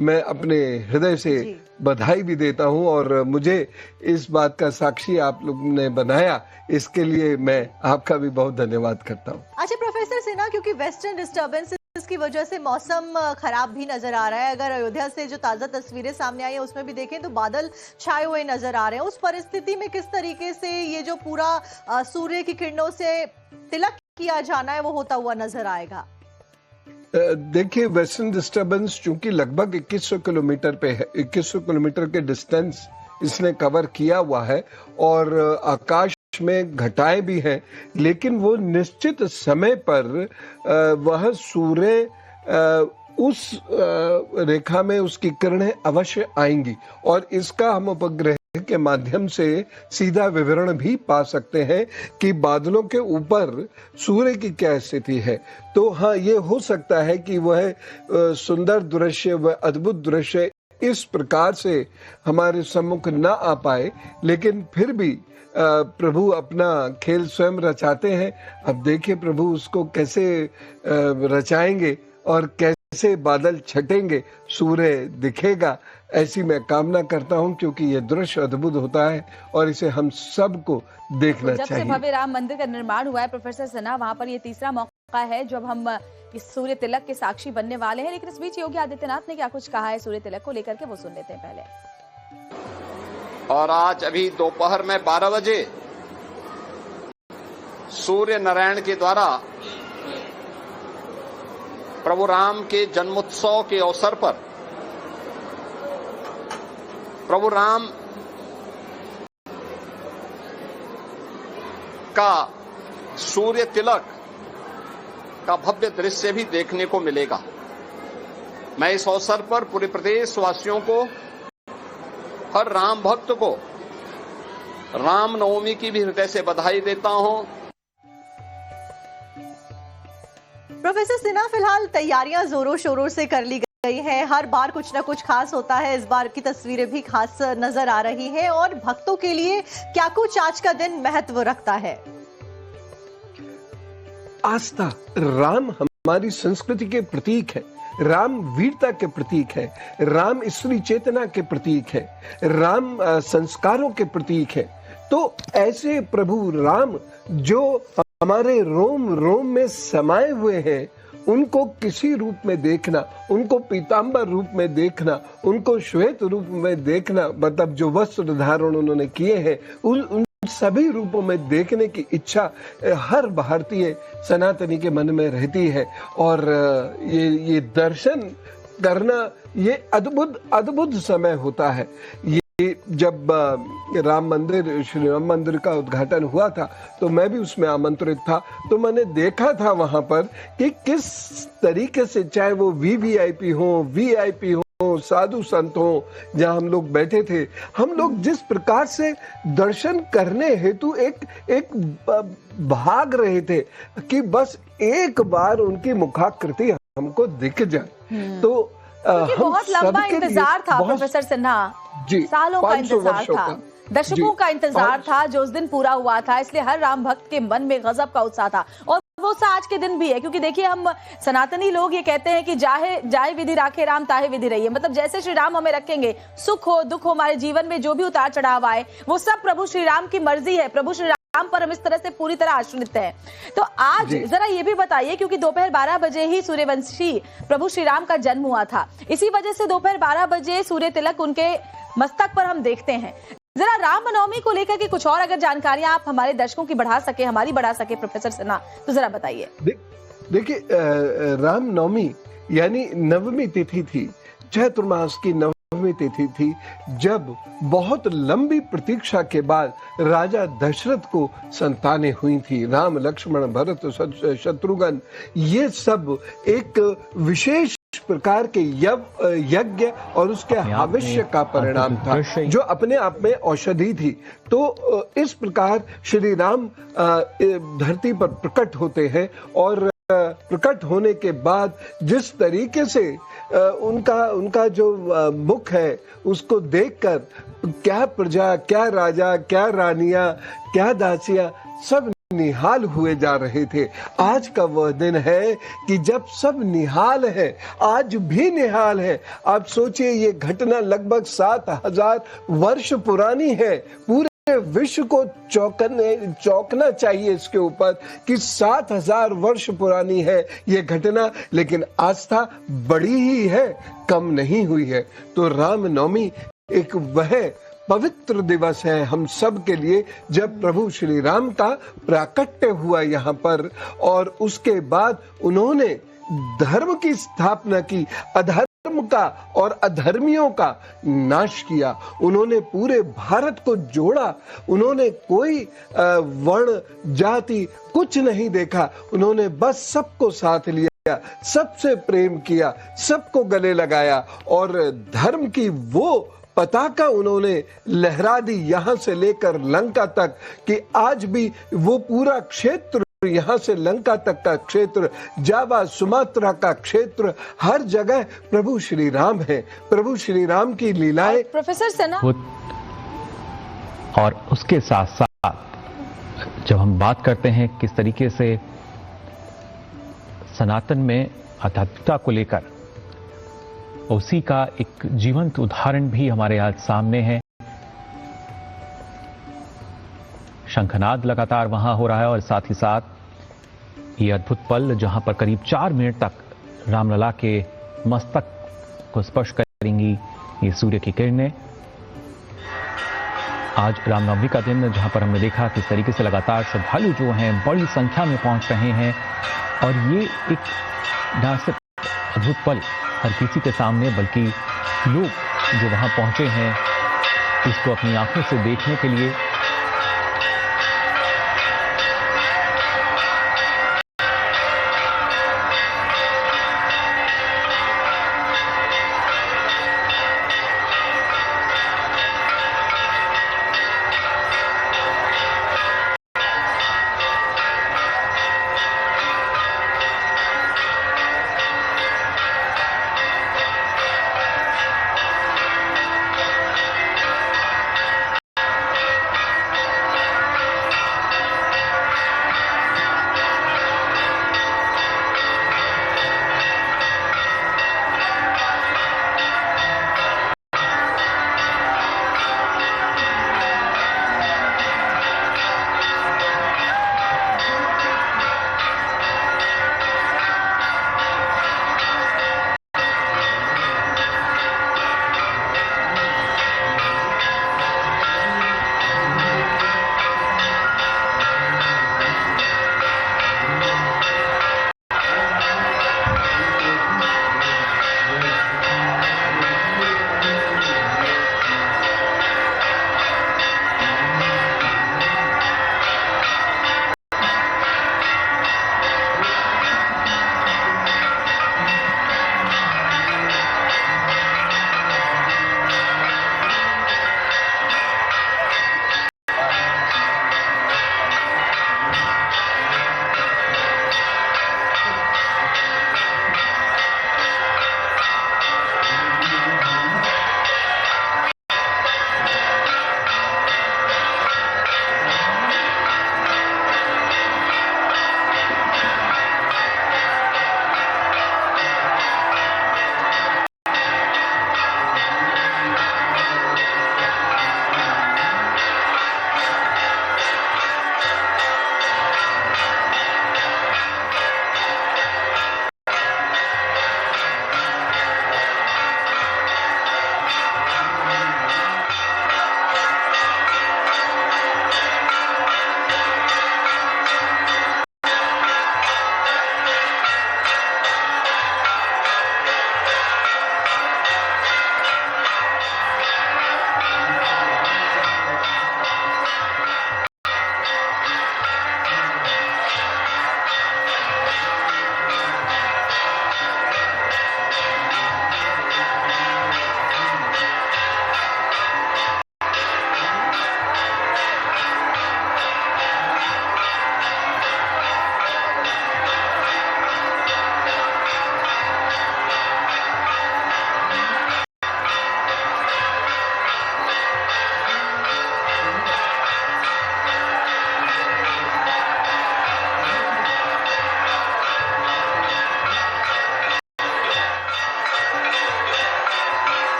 मैं अपने हृदय से बधाई भी देता हूं और मुझे इस बात का साक्षी आप लोग ने बनाया, इसके लिए मैं आपका भी बहुत धन्यवाद करता हूं। अच्छा प्रोफेसर सिन्हा, क्योंकि वेस्टर्न डिस्टर्बेंसेस की वजह से मौसम खराब भी नजर आ रहा है। अगर अयोध्या से जो ताजा तस्वीरें सामने आई है उसमें भी देखें तो बादल छाए हुए नजर आ रहे हैं। उस परिस्थिति में किस तरीके से ये जो पूरा सूर्य की किरणों से तिलक किया जाना है वो होता हुआ नजर आएगा? देखिए, वेस्टर्न डिस्टर्बेंस चूंकि लगभग 2100 किलोमीटर पे है, 2100 किलोमीटर के डिस्टेंस इसने कवर किया हुआ है और आकाश में घटाएं भी हैं, लेकिन वो निश्चित समय पर वह सूर्य उस रेखा में उसकी किरणें अवश्य आएंगी और इसका हम उपग्रह के माध्यम से सीधा विवरण भी पा सकते हैं कि बादलों के ऊपर सूर्य की क्या स्थिति है। तो हाँ, ये हो सकता है कि वह सुंदर दृश्य, वह अद्भुत दृश्य इस प्रकार से हमारे सम्मुख ना आ पाए, लेकिन फिर भी प्रभु अपना खेल स्वयं रचाते हैं। अब देखिए प्रभु उसको कैसे रचाएंगे और कैसे बादल छटेंगे, सूर्य दिखेगा, ऐसी मैं कामना करता हूं, क्योंकि ये दृश्य अद्भुत होता है और इसे हम सबको देखना जब चाहिए। से भव्य राम मंदिर का निर्माण हुआ है प्रोफेसर सिन्हा, वहां पर ये तीसरा मौका है जब हम इस सूर्य तिलक के साक्षी बनने वाले हैं। लेकिन इस बीच योगी आदित्यनाथ ने क्या कुछ कहा है सूर्य तिलक को लेकर के, वो सुन लेते हैं पहले। और आज अभी दोपहर में 12 बजे सूर्य नारायण के द्वारा प्रभु राम के जन्मोत्सव के अवसर पर प्रभु राम का सूर्य तिलक का भव्य दृश्य भी देखने को मिलेगा। मैं इस अवसर पर पूरे प्रदेश वासियों को, हर राम भक्त को रामनवमी की भी हृदय से बधाई देता हूं। प्रोफेसर सिन्हा, फिलहाल तैयारियां जोरों शोरों से कर ली गई हैं। हर बार कुछ ना कुछ खास होता है, इस बार की तस्वीरें भी खास नजर आ रही हैं और भक्तों के लिए क्या कुछ आज का दिन महत्व रखता है? आस्था, राम हमारी संस्कृति के प्रतीक है, राम वीरता के प्रतीक है, राम स्त्री चेतना के प्रतीक है, राम संस्कारों के प्रतीक है। तो ऐसे प्रभु राम जो हमारे रोम रोम में समाये हुए हैं, उनको किसी रूप में देखना, उनको पीतांबर रूप में देखना, उनको श्वेत रूप में देखना, मतलब जो वस्त्र धारण उन्होंने किए हैं, उन सभी रूपों में देखने की इच्छा हर भारतीय सनातनी के मन में रहती है। और ये दर्शन करना ये अद्भुत समय होता है। ये जब राम मंदिर, श्री राम मंदिर का उद्घाटन हुआ था तो मैं भी उसमें आमंत्रित था, तो मैंने देखा था वहां पर कि किस तरीके से, चाहे वो वीवीआईपी हो, वीआईपी हो, साधु संत हो, जहां हम लोग बैठे थे, हम लोग जिस प्रकार से दर्शन करने हेतु एक भाग रहे थे कि बस एक बार उनकी मुखाकृति हमको दिख जाए। तो बहुत लंबा इंतजार था प्रोफेसर सिन्हा, सालों का इंतजार था, दशकों का इंतजार था जो उस दिन पूरा हुआ था। इसलिए हर राम भक्त के मन में गजब का उत्साह था और वो आज के दिन भी है। क्योंकि देखिए, हम सनातनी लोग ये कहते हैं कि जाए विधि राखे राम ताहे विधि रहिए, मतलब जैसे श्री राम हमें रखेंगे, सुख हो दुख हो, हमारे जीवन में जो भी उतार चढ़ाव आए, वो सब प्रभु श्री राम की मर्जी है। प्रभु श्री राम पर हम इस तरह से पूरी तरह आश्रित हैं। तो आज जरा ये भी बताइए, क्योंकि दोपहर 12 बजे ही सूर्यवंशी प्रभु श्री राम का जन्म हुआ था, इसी वजह से दोपहर 12 बजे सूर्य तिलक उनके मस्तक पर हम देखते हैं। जरा रामनवमी को लेकर के कुछ और अगर जानकारियां आप हमारे दर्शकों की बढ़ा सके, हमारी बढ़ा सके प्रोफेसर सिन्हा, तो जरा बताइए। देखिए, रामनवमी यानी नवमी तिथि थी, चैत्रमास की नवमी तिथि थी, जब बहुत लंबी प्रतीक्षा के बाद राजा दशरथ को संतानें हुई थी। राम, लक्ष्मण, भरत, शत्रुघ्न, ये सब एक विशेष प्रकार के यज्ञ और उसके भविष्य का परिणाम था, जो अपने आप में औषधि थी। तो इस प्रकार श्री राम धरती पर प्रकट होते हैं और प्रकट होने के बाद जिस तरीके से उनका जो मुख है, उसको देखकर क्या प्रजा, क्या राजा, क्या रानियां, क्या दासियां, सब निहाल हुए जा रहे थे। आज का वह दिन है कि जब सब निहाल है, आज भी निहाल है। आप सोचिए, ये घटना लगभग 7000 वर्ष पुरानी है। पूरे विश्व को चौंकना चाहिए इसके ऊपर कि 7000 वर्ष पुरानी है ये घटना, लेकिन आस्था बड़ी ही है, कम नहीं हुई है। तो रामनवमी एक वह पवित्र दिवस है हम सब के लिए, जब प्रभु श्री राम का प्राकट्य हुआ यहाँ पर और उसके बाद उन्होंने धर्म की स्थापना की, अधर्म का और अधर्मियों का नाश किया। उन्होंने पूरे भारत को जोड़ा। उन्होंने कोई वर्ण जाति कुछ नहीं देखा। उन्होंने बस सबको साथ लिया, सबसे प्रेम किया, सबको गले लगाया और धर्म की वो पताका उन्होंने लहरा दी यहां से लेकर लंका तक, कि आज भी वो पूरा क्षेत्र, यहां से लंका तक का क्षेत्र, जावा सुमात्रा का क्षेत्र, हर जगह प्रभु श्री राम है। प्रभु श्री राम की लीलाएं। प्रोफेसर सेना, और उसके साथ साथ जब हम बात करते हैं किस तरीके से सनातन में आध्यात्मिकता को लेकर, उसी का एक जीवंत उदाहरण भी हमारे आज सामने है। शंखनाद लगातार वहां हो रहा है और साथ ही साथ ये अद्भुत पल जहां पर करीब 4 मिनट तक रामलला के मस्तक को स्पर्श करेंगी ये सूर्य की किरणें। आज रामनवमी का दिन, जहां पर हमने देखा किस तरीके से लगातार श्रद्धालु जो हैं बड़ी संख्या में पहुंच रहे हैं, और ये एक न सिर्फ अद्भुत पल हर किसी के सामने, बल्कि लोग जो वहां पहुंचे हैं इसको अपनी आंखों से देखने के लिए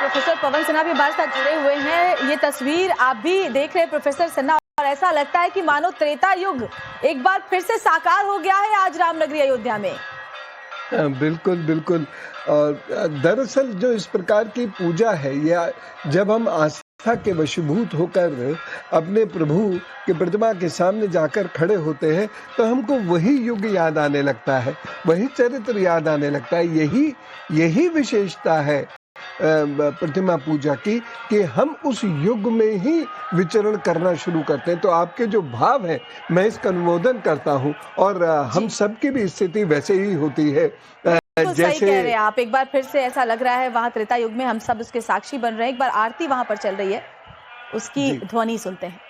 प्रोफेसर पवन सिन्हा भी हमारे साथ जुड़े हुए हैं। ये तस्वीर आप भी देख रहे हैं प्रोफेसर सिन्हा, और ऐसा लगता है कि मानो त्रेता युग एक बार फिर से साकार हो गया है आज रामनगरी अयोध्या में। बिल्कुल बिल्कुल। और दरअसल जो इस प्रकार की पूजा है, या जब हम आस्था के वशीभूत होकर अपने प्रभु की प्रतिमा के सामने जाकर खड़े होते हैं, तो हमको वही युग याद आने लगता है, वही चरित्र याद आने लगता है। यही विशेषता है प्रतिमा पूजा की, कि हम उस युग में ही विचरण करना शुरू करते हैं। तो आपके जो भाव है, मैं इसका अनुमोदन करता हूँ, और हम सबकी भी स्थिति वैसे ही होती है। जैसे सही कह रहे हैं आप, एक बार फिर से ऐसा लग रहा है वहां त्रेता युग में हम सब उसके साक्षी बन रहे हैं। एक बार आरती वहां पर चल रही है, उसकी ध्वनि सुनते हैं।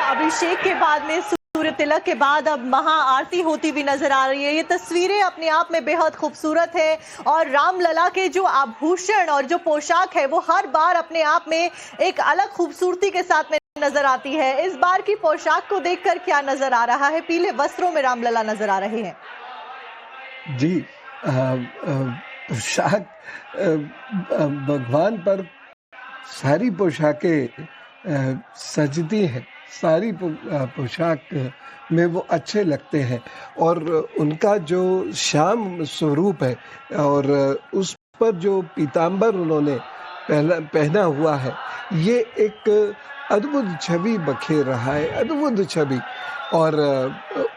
अभिषेक के बाद में सूर्य तिलक के बाद अब महाआरती होती हुई नजर आ रही है। ये तस्वीरें अपने आप में बेहद खूबसूरत है, और रामलला के जो आभूषण और जो पोशाक है वो हर बार अपने आप में एक अलग खूबसूरती के साथ में नजर आती है। इस बार की पोशाक को देखकर क्या नजर आ रहा है? पीले वस्त्रों में रामलला नजर आ रहे हैं। जी, पोशाक भगवान पर सारी पोशाकें सजती हैं, सारी पोशाक में वो अच्छे लगते हैं, और उनका जो श्याम स्वरूप है और उस पर जो पीताम्बर उन्होंने पहना हुआ है, ये एक अद्भुत छवि बखेर रहा है, अद्भुत छवि। और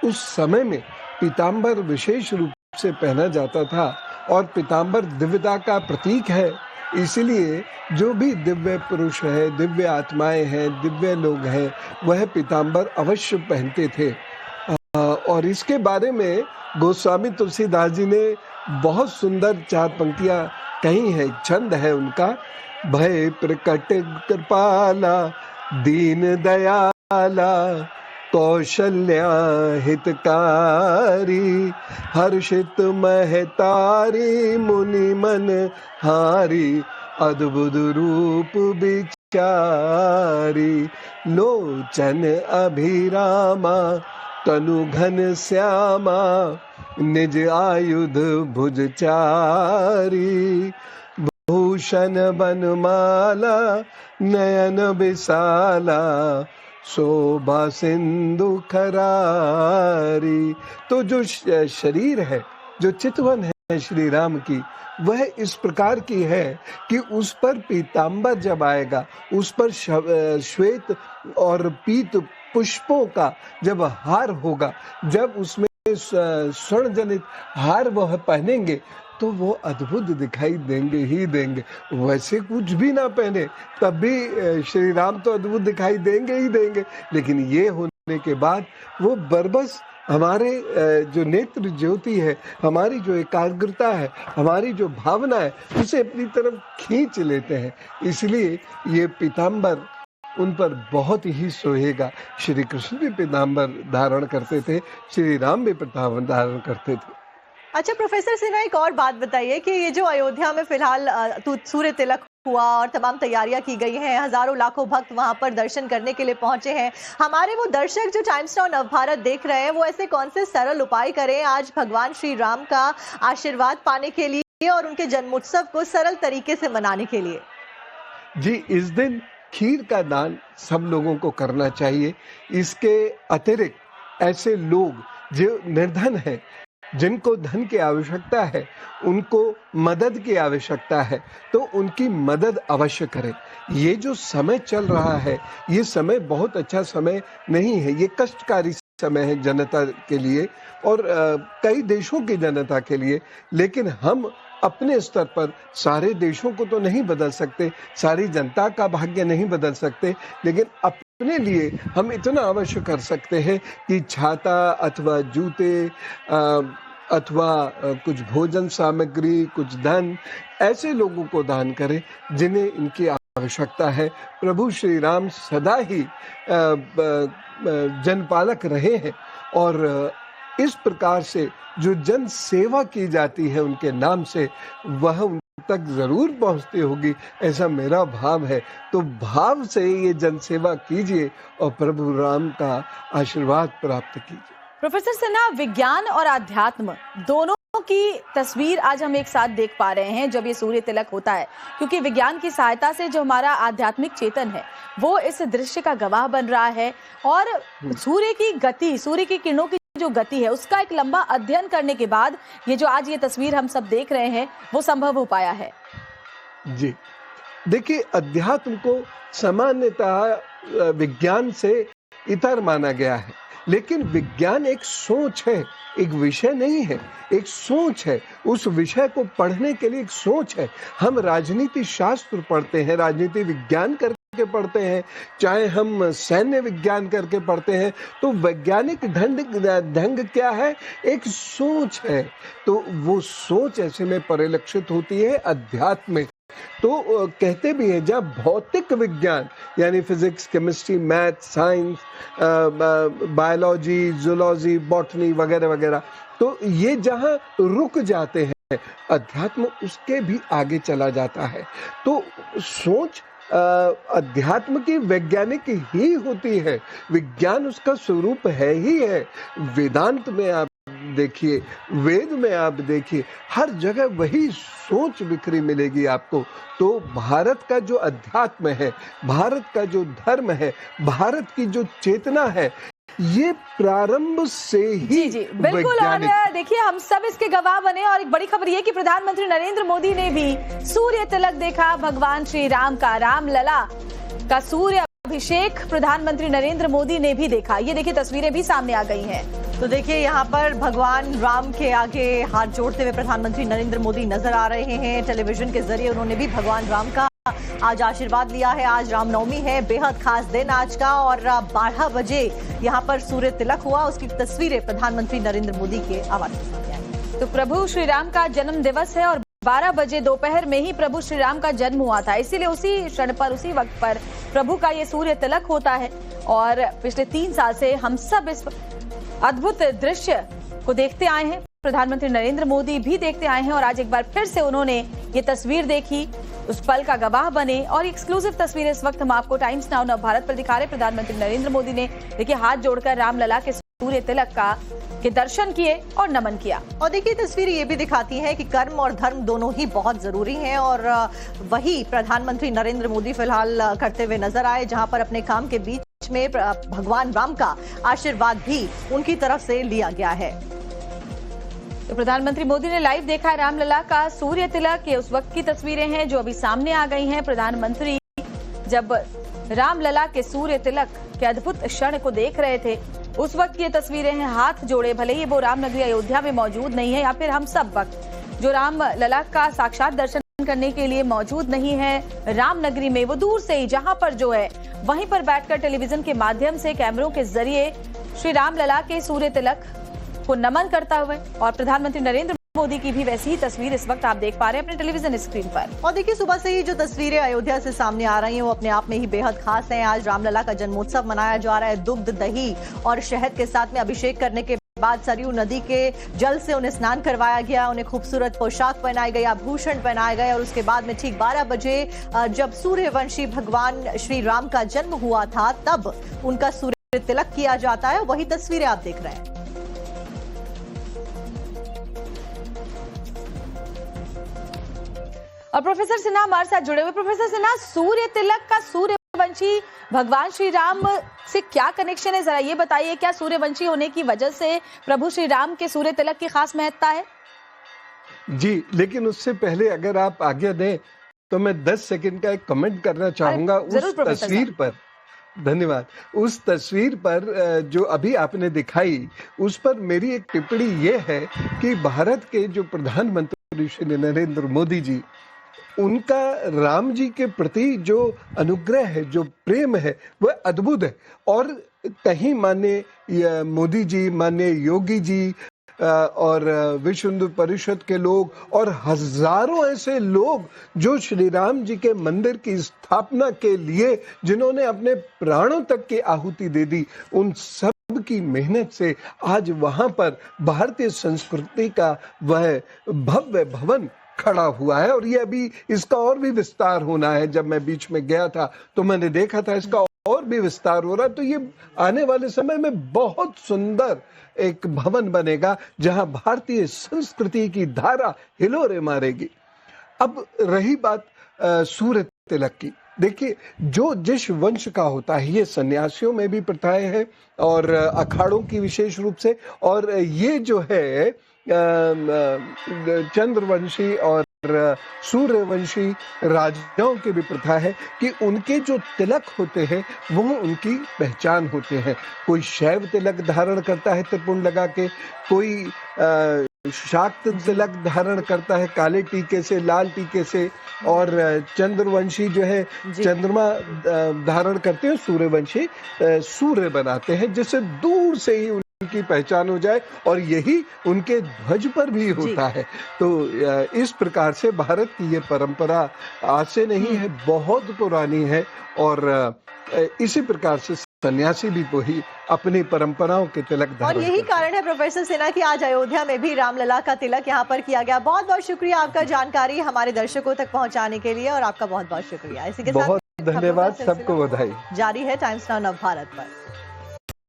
उस समय में पीताम्बर विशेष रूप से पहना जाता था, और पीताम्बर दिव्यता का प्रतीक है। इसलिए जो भी दिव्य पुरुष है, दिव्य आत्माएं हैं, दिव्य लोग हैं, वह पीताम्बर अवश्य पहनते थे। और इसके बारे में गोस्वामी तुलसीदास जी ने बहुत सुंदर 4 पंक्तियां कही हैं। छंद है उनका, भय प्रकट कृपाला दीन दयाला कौशल्या हितकारी हर्षित महतारी मुनि मन हारी अद्भुत रूप विचारी लोचन अभिरामा तनु घन श्यामा निज आयुध भुजचारी भूषण बनमाला नयन विशाला शोभा सिंधु खरारी। तो जो शरीर है, जो चितवन है श्री राम की, वह इस प्रकार की है कि उस पर पीताम्बर जब आएगा, उस पर श्वेत और पीत पुष्पों का जब हार होगा, जब उसमें स्वर्ण जनित हार वह पहनेंगे, तो वो अद्भुत दिखाई देंगे ही देंगे। वैसे कुछ भी ना पहने तब भी श्री राम तो अद्भुत दिखाई देंगे ही देंगे, लेकिन ये होने के बाद वो बरबस हमारे जो नेत्र ज्योति है, हमारी जो एकाग्रता है, हमारी जो भावना है, उसे अपनी तरफ खींच लेते हैं। इसलिए ये पीताम्बर उन पर बहुत ही सोहेगा। श्री कृष्ण भी पीताम्बर धारण करते थे, श्री राम भी पीताम्बर धारण करते थे। अच्छा प्रोफेसर सिन्हा, एक और बात बताइए कि ये जो अयोध्या में फिलहाल सूर्य तिलक हुआ और तमाम तैयारियां की गई हैं, हजारों लाखों भक्त वहां पर दर्शन करने के लिए पहुंचे हैं, हमारे वो दर्शक जो टाइम्स नाउ नवभारत देख रहे हैं, वो ऐसे कौन से सरल उपाय करें आज भगवान श्री राम का आशीर्वाद पाने के लिए और उनके जन्मोत्सव को सरल तरीके से मनाने के लिए? जी, इस दिन खीर का दान सब लोगों को करना चाहिए। इसके अतिरिक्त ऐसे लोग जो निर्धन हैं, जिनको धन की आवश्यकता है, उनको मदद की आवश्यकता है, तो उनकी मदद अवश्य करें। ये जो समय चल रहा है, ये समय बहुत अच्छा समय नहीं है, ये कष्टकारी समय है जनता के लिए और कई देशों की जनता के लिए। लेकिन हम अपने स्तर पर सारे देशों को तो नहीं बदल सकते, सारी जनता का भाग्य नहीं बदल सकते, लेकिन अपने लिए हम इतना अवश्य कर सकते हैं कि छाता अथवा जूते अथवा कुछ भोजन सामग्री, कुछ धन ऐसे लोगों को दान करें जिन्हें इनकी आवश्यकता है। प्रभु श्री राम सदा ही जनपालक रहे हैं और इस प्रकार से जो जन सेवा की जाती है उनके नाम से, वह उन तक जरूर पहुंचती होगी, ऐसा मेरा भाव है। तो भाव से ये जन सेवा कीजिए और प्रभु राम का आशीर्वाद प्राप्त कीजिए। प्रोफेसर सिन्हा, विज्ञान और आध्यात्म दोनों की तस्वीर आज हम एक साथ देख पा रहे हैं जब ये सूर्य तिलक होता है, क्योंकि विज्ञान की सहायता से जो हमारा आध्यात्मिक चेतन है वो इस दृश्य का गवाह बन रहा है और सूर्य की गति, सूर्य की किरणों की जो गति है उसका एक लंबा अध्ययन करने के बाद ये जो आज ये तस्वीर हम सब देख रहे हैं वो संभव हो पाया है। जी देखिए, अध्यात्म को सामान्यतः विज्ञान से इतर माना गया है, लेकिन विज्ञान एक सोच है, एक विषय नहीं है, एक सोच है। उस विषय को पढ़ने के लिए एक सोच है। हम राजनीति शास्त्र पढ़ते हैं, राजनीति विज्ञान करके पढ़ते हैं, चाहे हम सैन्य विज्ञान करके पढ़ते हैं, तो वैज्ञानिक ढंग क्या है? एक सोच है। तो वो सोच ऐसे में परिलक्षित होती है अध्यात्म में। तो कहते भी हैं जब भौतिक विज्ञान यानी physics, chemistry, math, science, biology, zoology, botany वगैरह वगैरह, तो ये जहां रुक जाते हैं, अध्यात्म उसके भी आगे चला जाता है। तो सोच अध्यात्म की वैज्ञानिक ही होती है, विज्ञान उसका स्वरूप है ही है। वेदांत में आप देखिए, वेद में आप देखिए, हर जगह वही सोच बिखरी मिलेगी आपको। तो भारत का जो अध्यात्म है, भारत का जो धर्म है, भारत की जो चेतना है, ये प्रारंभ से ही जी बिल्कुल। और देखिए, हम सब इसके गवाह बने और एक बड़ी खबर ये कि प्रधानमंत्री नरेंद्र मोदी ने भी सूर्य तिलक देखा भगवान श्री राम का। रामलला का सूर्य अभिषेक प्रधानमंत्री नरेंद्र मोदी ने भी देखा। ये देखिए, तस्वीरें भी सामने आ गई हैं। तो देखिए, यहाँ पर भगवान राम के आगे हाथ जोड़ते हुए प्रधानमंत्री नरेंद्र मोदी नजर आ रहे हैं। टेलीविजन के जरिए उन्होंने भी भगवान राम का आज आशीर्वाद लिया है। आज रामनवमी है, बेहद खास दिन आज का, और 12 बजे यहाँ पर सूर्य तिलक हुआ। उसकी तस्वीरें प्रधानमंत्री नरेंद्र मोदी के आवाज में सामने आई। तो प्रभु श्री राम का जन्म दिवस है और 12 बजे दोपहर में ही प्रभु श्री राम का जन्म हुआ था, इसीलिए उसी क्षण पर, उसी वक्त पर प्रभु का ये सूर्य तिलक होता है। और पिछले 3 साल से हम सब इस अद्भुत दृश्य को देखते आए हैं, प्रधानमंत्री नरेंद्र मोदी भी देखते आए हैं और आज एक बार फिर से उन्होंने ये तस्वीर देखी, उस पल का गवाह बने। और एक्सक्लूसिव तस्वीर इस वक्त हम आपको टाइम्स नाउ नवभारत पर दिखा रहे। प्रधानमंत्री नरेंद्र मोदी ने देखिए हाथ जोड़कर रामलला के सूर्य तिलक के दर्शन किए और नमन किया। और देखिए, तस्वीरें ये भी दिखाती हैं कि कर्म और धर्म दोनों ही बहुत जरूरी हैं और वही प्रधानमंत्री नरेंद्र मोदी फिलहाल करते हुए नजर आए, जहां पर अपने काम के बीच में भगवान राम का आशीर्वाद भी उनकी तरफ से लिया गया है। तो प्रधानमंत्री मोदी ने लाइव देखा है रामलला का सूर्य तिलक। ये उस वक्त की तस्वीरें हैं जो अभी सामने आ गई हैं। प्रधानमंत्री जब रामलला के सूर्य तिलक के अद्भुत क्षण को देख रहे थे, उस वक्त ये तस्वीरें हैं, हाथ जोड़े। भले ही वो रामनगरी अयोध्या में मौजूद नहीं है या फिर हम सब वक्त जो रामलला का साक्षात दर्शन करने के लिए मौजूद नहीं है रामनगरी में, वो दूर से ही जहां पर जो है वहीं पर बैठकर टेलीविजन के माध्यम से कैमरों के जरिए श्री रामलला के सूर्य तिलक को नमन करता हुए और प्रधानमंत्री नरेंद्र मोदी की भी वैसी ही तस्वीर इस वक्त आप देख पा रहे हैं अपने टेलीविजन स्क्रीन पर। और देखिए, सुबह से ही जो तस्वीरें अयोध्या से सामने आ रही हैं वो अपने आप में ही बेहद खास हैं। आज रामलला का जन्मोत्सव मनाया जा रहा है। दुग्ध, दही और शहद के साथ में अभिषेक करने के बाद सरयू नदी के जल से उन्हें स्नान करवाया गया, उन्हें खूबसूरत पोशाक पहनाई गई, आभूषण पहनाए गए और उसके बाद में ठीक 12 बजे जब सूर्यवंशी भगवान श्री राम का जन्म हुआ था तब उनका सूर्य तिलक किया जाता है। वही तस्वीरें आप देख रहे हैं। और प्रोफेसर सिन्हा हमारे साथ जुड़े हुए। प्रोफेसर सिन्हा, सूर्य तिलक का सूर्यवंशी भगवान श्री राम से क्या कनेक्शन है, जरा ये बताइए। क्या सूर्यवंशी होने की वजह से प्रभु श्री राम के सूर्य तिलक की खास महत्ता है? जी, लेकिन उससे पहले अगर आप आज्ञा दें तो मैं 10 सेकंड का एक कमेंट करना चाहूंगा उस तस्वीर पर। धन्यवाद। उस तस्वीर पर जो अभी आपने दिखाई, उस पर मेरी एक टिप्पणी ये है कि भारत के जो प्रधानमंत्री श्री नरेंद्र मोदी जी, उनका राम जी के प्रति जो अनुग्रह है, जो प्रेम है, वह अद्भुत है। और कहीं माननीय मोदी जी, माननीय योगी जी और विश्व हिंदू परिषद के लोग और हजारों ऐसे लोग जो श्री राम जी के मंदिर की स्थापना के लिए जिन्होंने अपने प्राणों तक की आहुति दे दी, उन सब की मेहनत से आज वहां पर भारतीय संस्कृति का वह भव्य भवन खड़ा हुआ है। और ये अभी इसका और भी विस्तार होना है। जब मैं बीच में गया था तो मैंने देखा था इसका और भी विस्तार हो रहा है। तो ये आने वाले समय में बहुत सुंदर एक भवन बनेगा जहां भारतीय संस्कृति की धारा हिलोरे मारेगी। अब रही बात सूर्य तिलक की, देखिए जो जिस वंश का होता है, ये सन्यासियों में भी प्रथाएं हैं और अखाड़ों की विशेष रूप से, और ये जो है चंद्रवंशी और सूर्यवंशी राजाओं की भी प्रथा है कि उनके जो तिलक होते हैं वो उनकी पहचान होते हैं। कोई शैव तिलक धारण करता है त्रिपुंड लगा के, कोई शाक्त तिलक धारण करता है काले टीके से, लाल टीके से, और चंद्रवंशी जो है चंद्रमा धारण करते हैं, सूर्यवंशी सूर्य बनाते हैं जिससे दूर से ही की पहचान हो जाए, और यही उनके ध्वज पर भी होता है। तो इस प्रकार से भारत की ये परंपरा आज से नहीं है, बहुत पुरानी है। और इसी प्रकार से सन्यासी भी वही अपनी परंपराओं के तिलक धारण और यही कारण है प्रोफेसर सिन्हा कि आज अयोध्या में भी रामलला का तिलक यहाँ पर किया गया। बहुत बहुत शुक्रिया आपका जानकारी हमारे दर्शकों तक पहुँचाने के लिए, और आपका बहुत बहुत शुक्रिया। इसी के साथ बहुत धन्यवाद, सबको बधाई। जारी है टाइम्स नाउ नवभारत पर।